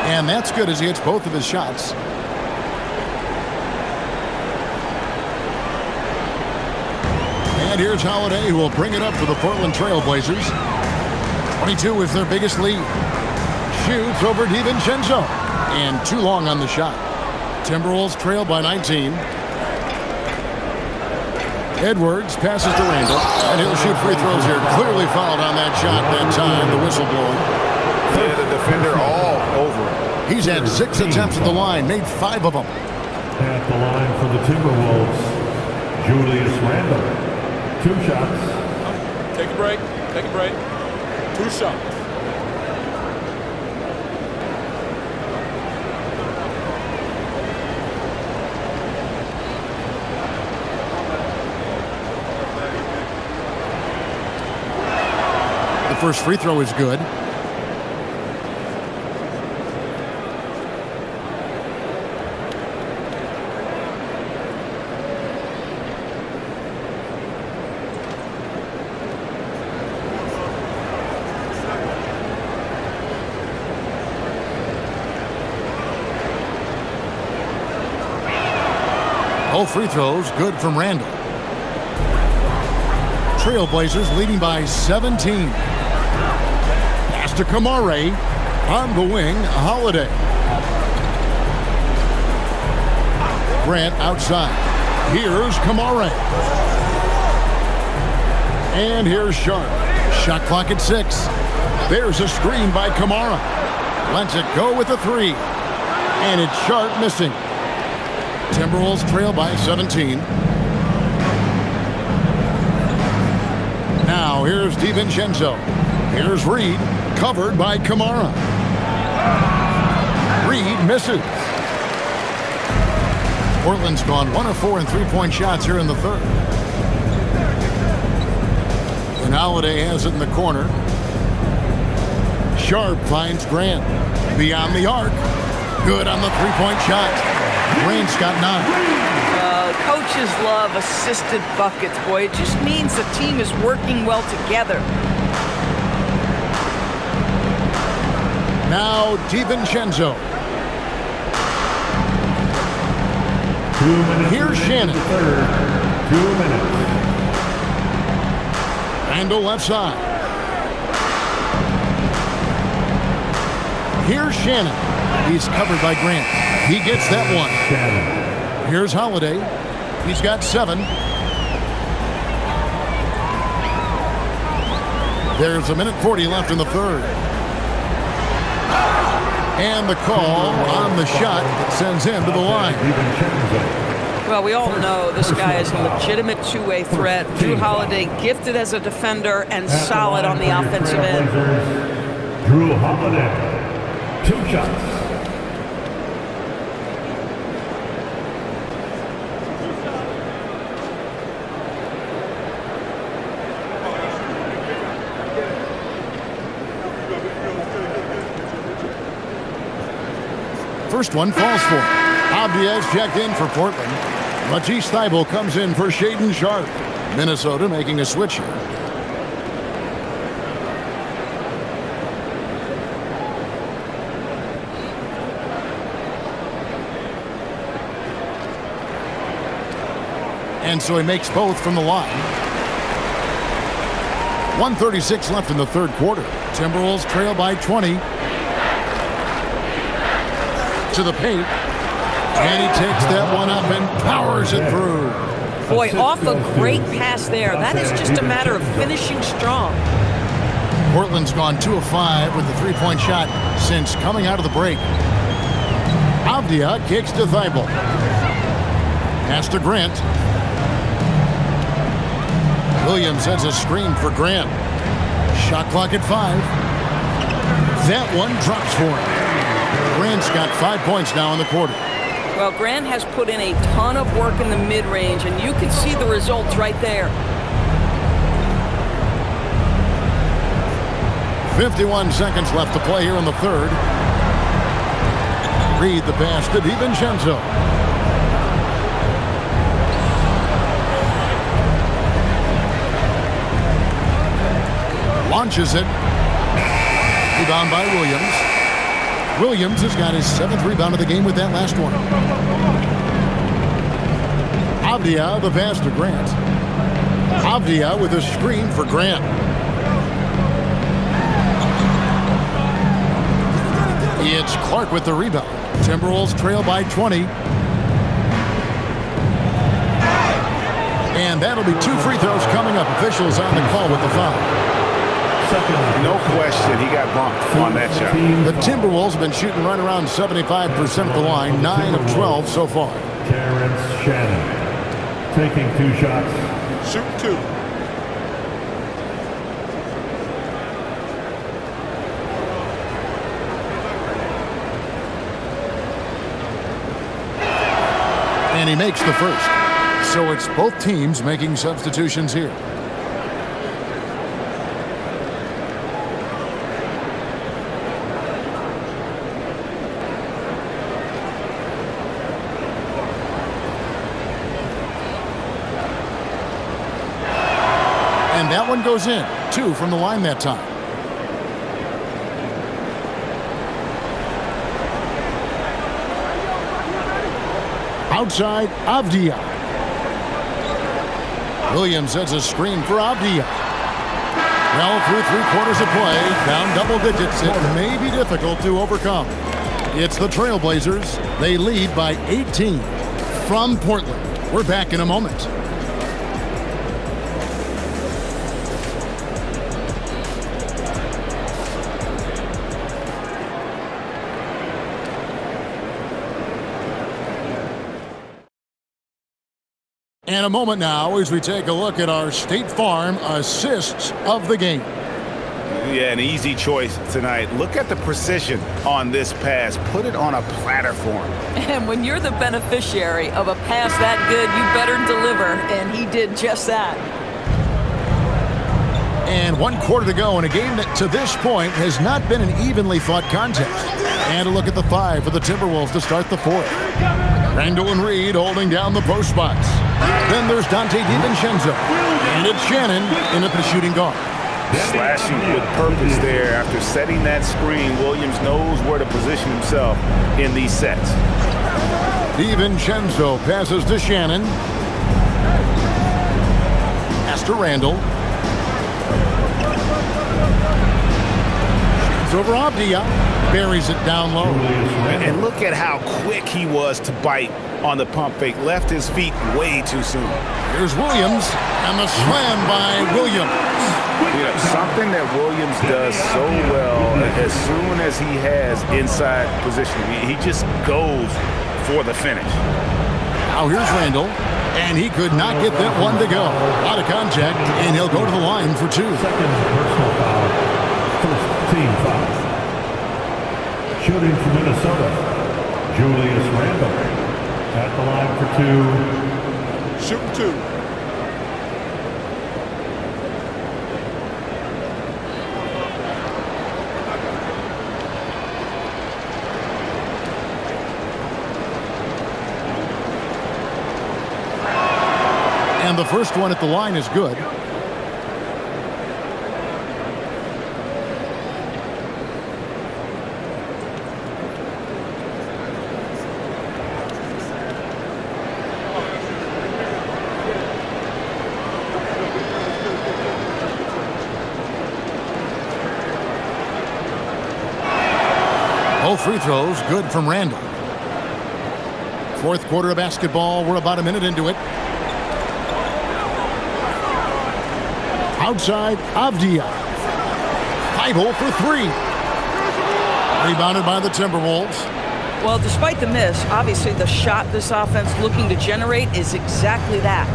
And that's good as he hits both of his shots. And here's Holiday, who will bring it up for the Portland Trail Blazers. 22 is their biggest lead. Shoots over DiVincenzo. And too long on the shot. Timberwolves trail by 19. Edwards passes to Randall. And he'll shoot free throws here. Clearly fouled on that shot that time, the whistle blowing. Yeah, the defender all over him. He's had 6 attempts at the line, made 5 of them. At the line for the Timberwolves, Julius Randle. 2 shots. Take a break. Take a break. 2 shots. The first free throw is good. Both free throws good from Randall. Trailblazers leading by 17. Pass to Kamare. On the wing, Holiday. Grant outside. Here's Kamare. And here's Sharp. Shot clock at 6. There's a screen by Kamara. Lets it go with a 3. And it's Sharp missing. Timberwolves trail by 17. Now here's DiVincenzo. Here's Reed, covered by Kamara. Reed misses. Portland's gone 1 of 4 in three-point shots here in the third. And Holiday has it in the corner. Sharp finds Grant. Beyond the arc. Good on the three-point shot. Grant's got 9. Coaches love assisted buckets, boy. It just means the team is working well together. Now DiVincenzo. 2 minutes. Here's Shannon. Third. 2 minutes. Randall left side. Here's Shannon. He's covered by Grant. He gets that one. Shannon. Here's Holiday. He's got 7. There's 1:40 left in the third. And the call on the shot that sends him to the line. Well, we all know this guy is a legitimate two-way threat. Drew Holiday gifted as a defender and solid on the offensive end. Drew Holiday. 2 shots. First one falls for him. Avdia's checked in for Portland. Matisse Thybulle comes in for Shaedon Sharpe. Minnesota making a switch here. And so he makes both from the line. 1:36 left in the third quarter. Timberwolves trail by 20. To the paint. And he takes that one up and powers it through. Boy, off a great pass there. That is just a matter of finishing strong. Portland's gone 2 of 5 with the three-point shot since coming out of the break. Avdia kicks to Thybulle. Pass to Grant. Williams has a screen for Grant. Shot clock at 5. That one drops for him. Grant's got 5 points now in the quarter. Well, Grant has put in a ton of work in the mid-range, and you can see the results right there. 51 seconds left to play here in the third. Reed the pass to DiVincenzo. Launches it. Rebound by Williams. Williams has got his 7th rebound of the game with that last one. Avdia the pass to Grant. Avdia with a screen for Grant. It's Clark with the rebound. Timberwolves trail by 20. And that'll be 2 free throws coming up. Officials on the call with the foul. No question, he got bumped on that shot. The Timberwolves have been shooting right around 75% of the line, 9 of 12 so far. Terrence Shannon taking 2 shots. Shoot 2. And he makes the first. So it's both teams making substitutions here. And that one goes in. 2 from the line that time. Outside, Avdia. Williams has a screen for Avdia. Well, through 3 quarters of play, down double digits, it may be difficult to overcome. It's the Trailblazers. They lead by 18 from Portland. We're back in a moment. And a moment now as we take a look at our State Farm assists of the game. Yeah, an easy choice tonight. Look at the precision on this pass. Put it on a platter for him. And when you're the beneficiary of a pass that good, you better deliver, and he did just that. And 1 quarter to go in a game that to this point has not been an evenly fought contest. And a look at the 5 for the Timberwolves to start the 4th. Randall and Reed holding down the post spots. Then there's Dante DiVincenzo. And it's Shannon in at the shooting guard. Slashing with purpose there. After setting that screen, Williams knows where to position himself in these sets. DiVincenzo passes to Shannon. Pass to Randall. Shoots over Avdia. Buries it down low. And look at how quick he was to bite on the pump fake. Left his feet way too soon. Here's Williams, and the slam by Williams. You know, something that Williams does so well, as soon as he has inside position, he just goes for the finish. Now here's Randall, and he could not get that one to go. Out of contact, and he'll go to the line for 2. Second personal foul. First team foul. Shooting from Minnesota, Julius Randle. At the line for 2. Shooting 2. And the first one at the line is good. Both free throws good from Randall. Fourth quarter of basketball. We're about a minute into it. Outside, Avdia. 5-0 for 3. Rebounded by the Timberwolves. Well, despite the miss, obviously the shot this offense looking to generate is exactly that.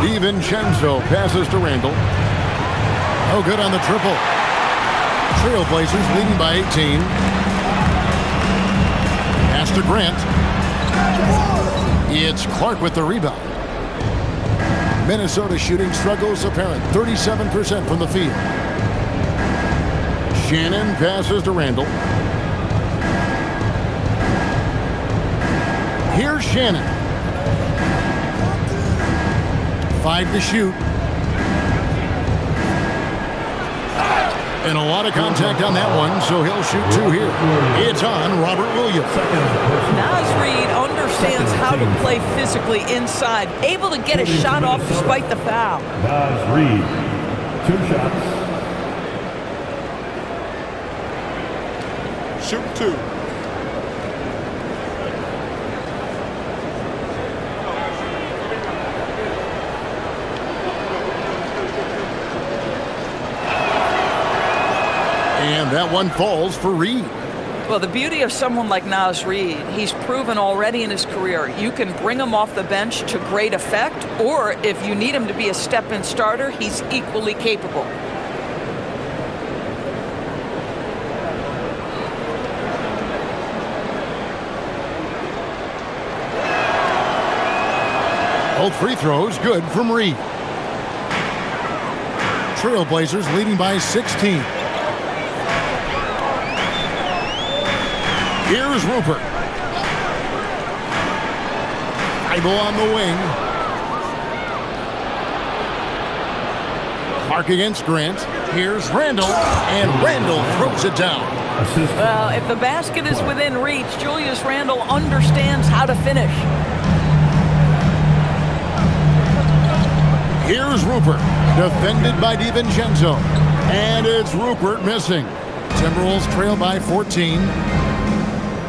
DiVincenzo passes to Randall. No good on the triple. Trailblazers leading by 18. Pass to Grant. It's Clark with the rebound. Minnesota shooting struggles apparent. 37% from the field. Shannon passes to Randall. Here's Shannon. 5 to shoot. And a lot of contact on that one, so he'll shoot 2 here. It's on Robert Williams. Naz Reid understands how to play physically inside, able to get a shot off despite the foul. Naz Reid, 2 shots. Shooting 2. And that one falls for Reid. Well, the beauty of someone like Naz Reid, he's proven already in his career, you can bring him off the bench to great effect, or if you need him to be a step-in starter, he's equally capable. Both free throws good from Reid. Trailblazers leading by 16. Here's Rupert. Ibo on the wing. Clark against Grant. Here's Randall, and Randall throws it down. Well, if the basket is within reach, Julius Randle understands how to finish. Here's Rupert, defended by DiVincenzo. And it's Rupert missing. Timberwolves trail by 14.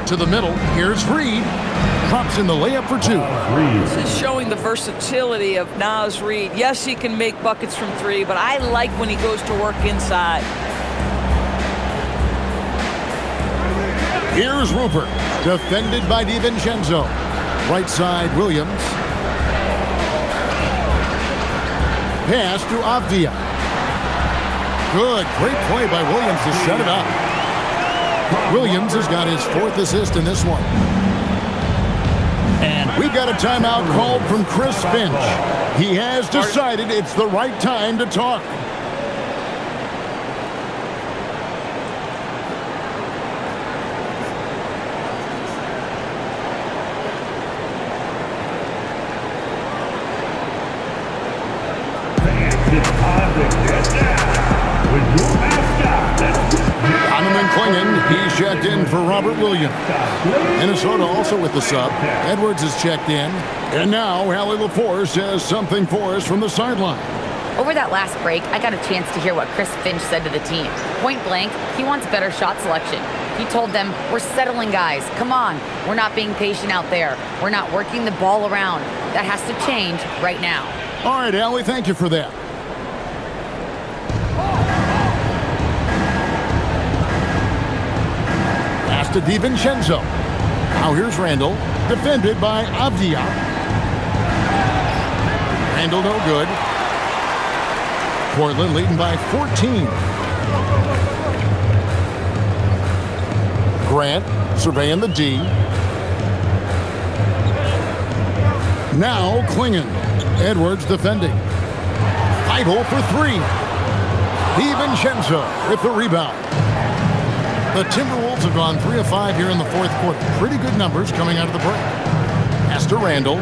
To the middle, here's Reid. Drops in the layup for 2. This is showing the versatility of Naz Reid. Yes, he can make buckets from 3, but I like when he goes to work inside. Here's Rupert, defended by DiVincenzo. Right side, Williams. Pass to Avdia. Good, great play by Williams to set it up. Williams has got his 4th assist in this one. And we've got a timeout called from Chris Finch. He has decided it's the right time to talk. It's time to get down with your mascot. Donovan Clingan, he's checked in for Robert Williams. Minnesota also with the sub. Edwards is checked in. And now Allie LaForce has something for us from the sideline. Over that last break, I got a chance to hear what Chris Finch said to the team. Point blank, he wants better shot selection. He told them, we're settling, guys. Come on. We're not being patient out there. We're not working the ball around. That has to change right now. All right, Allie, thank you for that. Pass to DiVincenzo. Now here's Randall, defended by Avdia. Randall no good. Portland leading by 14. Grant surveying the D. Now Clingan. Edwards defending. Feibel for three. DiVincenzo with the rebound. The Timberwolves have gone 3 of 5 here in the fourth quarter. Pretty good numbers coming out of the break. Pass to Randall.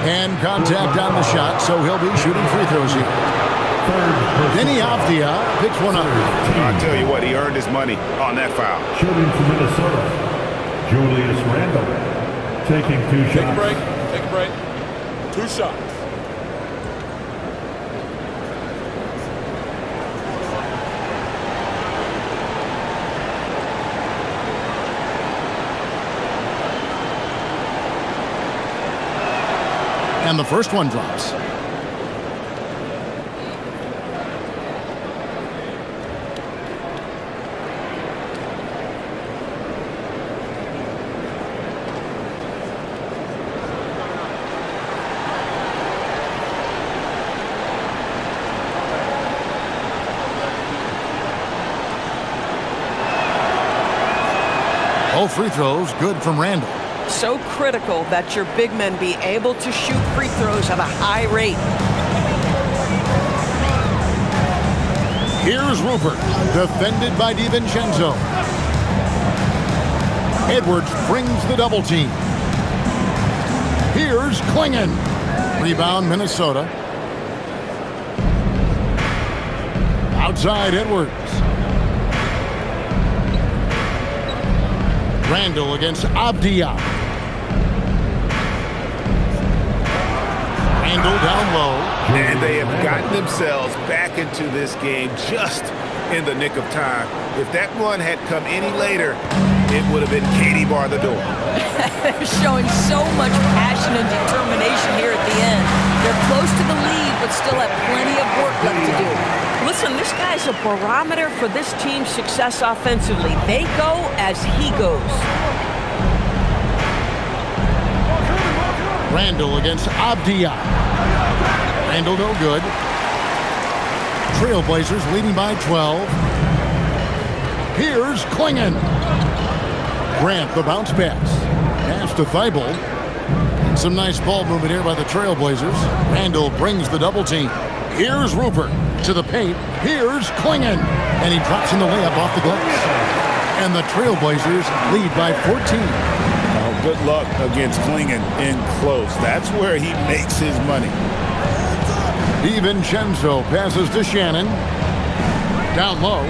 And contact on the shot, so he'll be shooting free throws here. Denny Avdia picks one up. I'll tell you what, he earned his money on that foul. Shooting for Minnesota, Julius Randle. Taking 2 shots. Take a break. Take a break. 2 shots. And the first one drops. Both free throws good from Randall. So critical that your big men be able to shoot free throws at a high rate. Here's Rupert, defended by DiVincenzo. Edwards brings the double team. Here's Clingan. Rebound Minnesota. Outside Edwards. Randall against Avdia. Randall down low. And they have gotten themselves back into this game just in the nick of time. If that one had come any later, it would have been Katie bar the door. They're showing so much passion and determination here at the end. They're close to the lead, but still have plenty of work left to do. Listen, this guy's a barometer for this team's success offensively. They go as he goes. Randall against Avdia. Randall no good. Trailblazers leading by 12. Here's Clingan. Grant the bounce pass. Pass to Feibel. Some nice ball movement here by the Trailblazers. Randall brings the double team. Here's Rupert to the paint. Here's Clingan. And he drops in the layup off the glass. And the Trailblazers lead by 14. Oh, good luck against Clingan in close. That's where he makes his money. DiVincenzo passes to Shannon. Down low.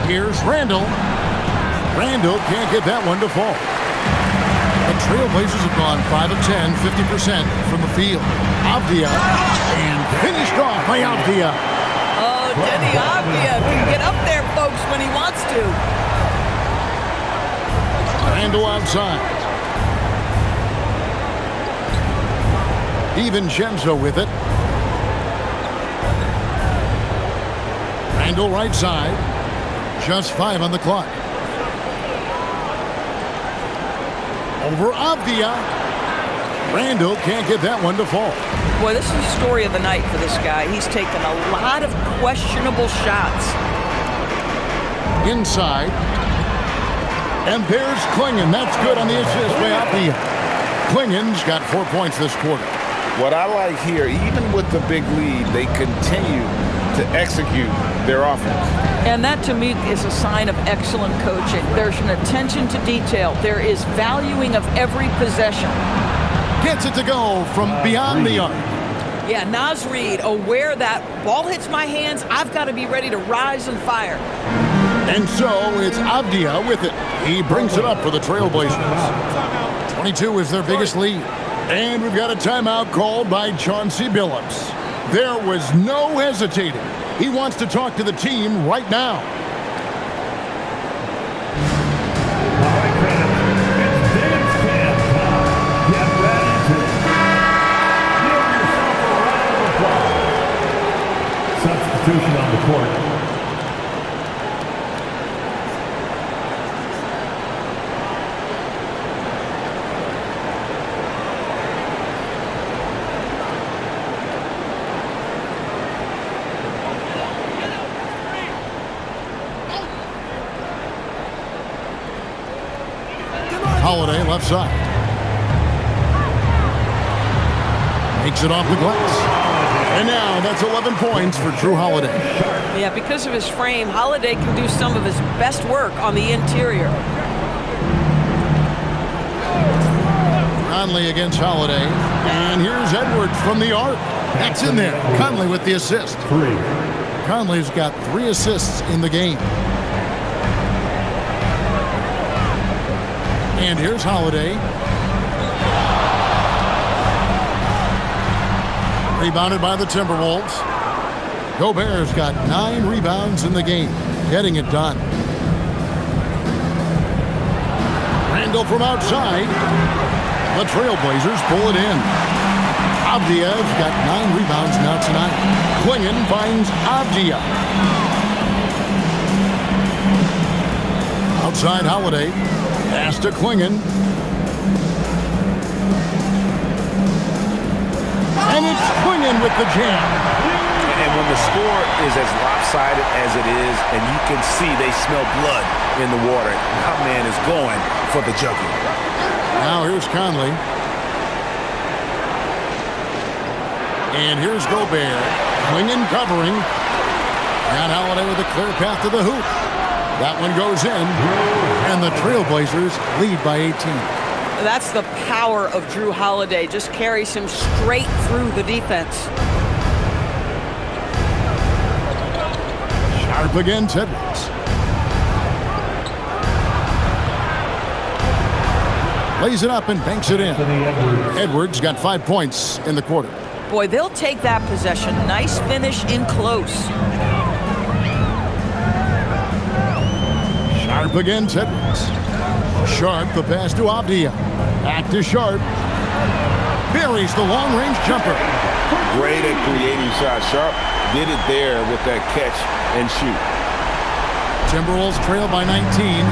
Here's Randall. Randall can't get that one to fall. The Trailblazers have gone 5 of 10, 50% from the field. Avdia, and finished off by Avdia. Oh, Denny Avdia can get up there, folks, when he wants to. Randall outside. DiVincenzo with it. Randall right side. Just 5 on the clock. Over Avdia. Randall can't get that one to fall. Boy, this is the story of the night for this guy. He's taken a lot of questionable shots. Inside. And there's Clingan. That's good on the assist by Avdia. Clingan's got 4 points this quarter. What I like here, even with the big lead, they continue to execute their offense. And that, to me, is a sign of excellent coaching. There's an attention to detail. There is valuing of every possession. Gets it to go from beyond the arc. Yeah, Naz Reid, aware that ball hits my hands, I've got to be ready to rise and fire. And so it's Avdia with it. He brings it up for the Trailblazers. 22 is their biggest lead. And we've got a timeout called by Chauncey Billups. There was no hesitating. He wants to talk to the team right now. All right, fans, it's dance camp time. Get ready to give yourself a round of applause. Substitution on the court. Holiday left side. Makes it off the glass. And now that's 11 points for Drew Holiday. Yeah, because of his frame, Holiday can do some of his best work on the interior. Conley against Holiday. And here's Edwards from the arc. That's in there. Conley with the assist. Conley's got 3 assists in the game. And here's Holiday. Rebounded by the Timberwolves. Gobert's got 9 rebounds in the game, getting it done. Randall from outside. The Trailblazers pull it in. Avdia's got 9 rebounds now tonight. Klingon finds Avdia. Outside Holiday. Pass to Klingon. And it's Klingon with the jam. And when the score is as lopsided as it is, and you can see they smell blood in the water, my man is going for the jugular. Now here's Conley. And here's Gobert. Klingon covering. And Holiday with a clear path to the hoop. That one goes in, and the Trailblazers lead by 18. That's the power of Drew Holiday. Just carries him straight through the defense. Sharp against Edwards. Lays it up and banks it in. Edwards got 5 points in the quarter. Boy, they'll take that possession. Nice finish in close. Sharp against Edwards. Sharp, the pass to Avdia. Back to Sharp. Buries the long-range jumper. Great at creating shots. Sharp did it there with that catch and shoot. Timberwolves trail by 19.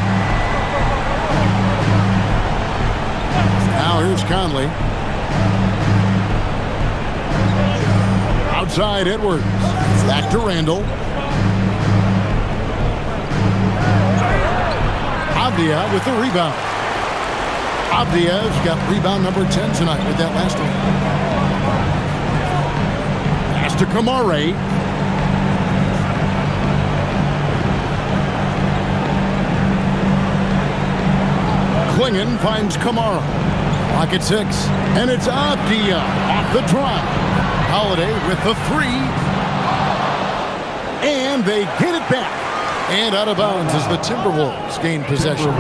Now here's Conley. Outside Edwards. Back to Randall. Avdia with the rebound. Avdia's got rebound number 10 tonight with that last one. Pass to Kamare. Klingon finds Kamara. Clock at 6. And it's Avdia off the drive. Holiday with the 3. And they get it back. And out of bounds as the Timberwolves gain possession.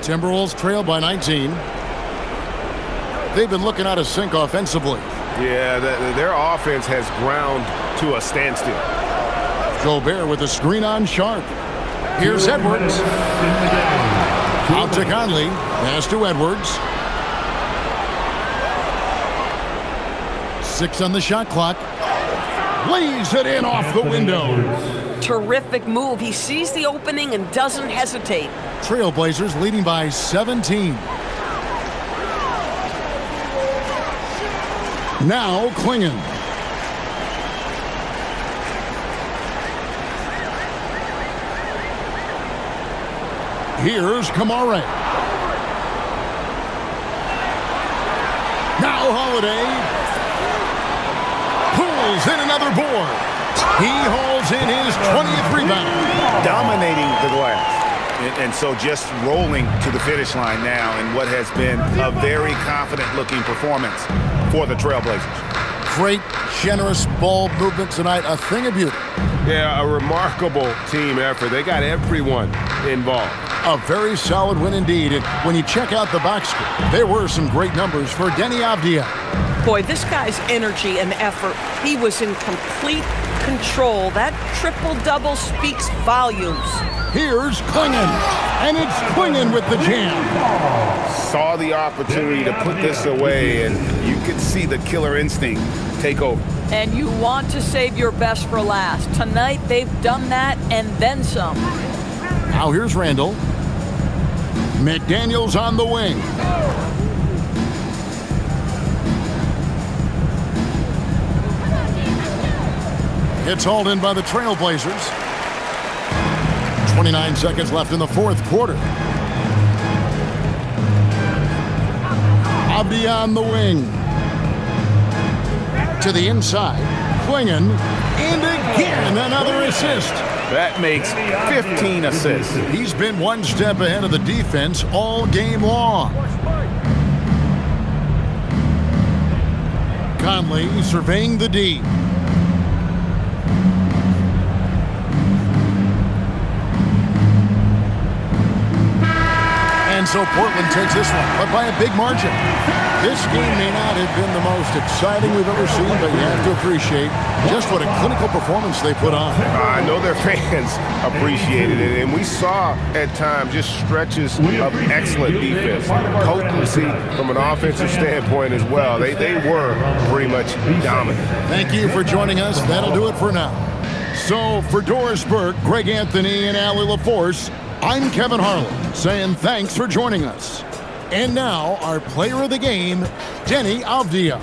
Timberwolves trail by 19. They've been looking out of sync offensively. Yeah, their offense has ground to a standstill. Gobert with a screen on Sharp. Here's Edwards. Out to Conley. Pass to Edwards. 6 on the shot clock. Lays it in off the window. Terrific move. He sees the opening and doesn't hesitate. Trailblazers leading by 17. Now Klingon. Here's Kamare. Now Holiday pulls in another board. He hauls in his 20th rebound. Dominating the glass. And so just rolling to the finish line now in what has been a very confident-looking performance for the Trailblazers. Great, generous ball movement tonight. A thing of beauty. Yeah, a remarkable team effort. They got everyone involved. A very solid win indeed. And when you check out the box score, there were some great numbers for Denny Avdia. Boy, this guy's energy and effort, he was in complete control. That triple-double speaks volumes. Here's Klingon, and it's Klingon with the jam. Saw the opportunity to put this away, and you could see the killer instinct take over. And you want to save your best for last. Tonight, they've done that and then some. Now here's Randall. McDaniels on the wing. It's hauled in by the Trailblazers. 29 seconds left in the fourth quarter. Avdia on the wing. To the inside. Klingon. And again, another assist. That makes 15 assists. He's been one step ahead of the defense all game long. Conley surveying the D. And so Portland takes this one, but by a big margin. This game may not have been the most exciting we've ever seen, but you have to appreciate just what a clinical performance they put on. I know their fans appreciated it, and we saw at times just stretches of excellent defense. Potency from an offensive standpoint as well. They were pretty much dominant. Thank you for joining us. That'll do it for now. So for Doris Burke, Greg Anthony, and Allie LaForce, I'm Kevin Harlan saying thanks for joining us. And now our player of the game, Denny Avdia.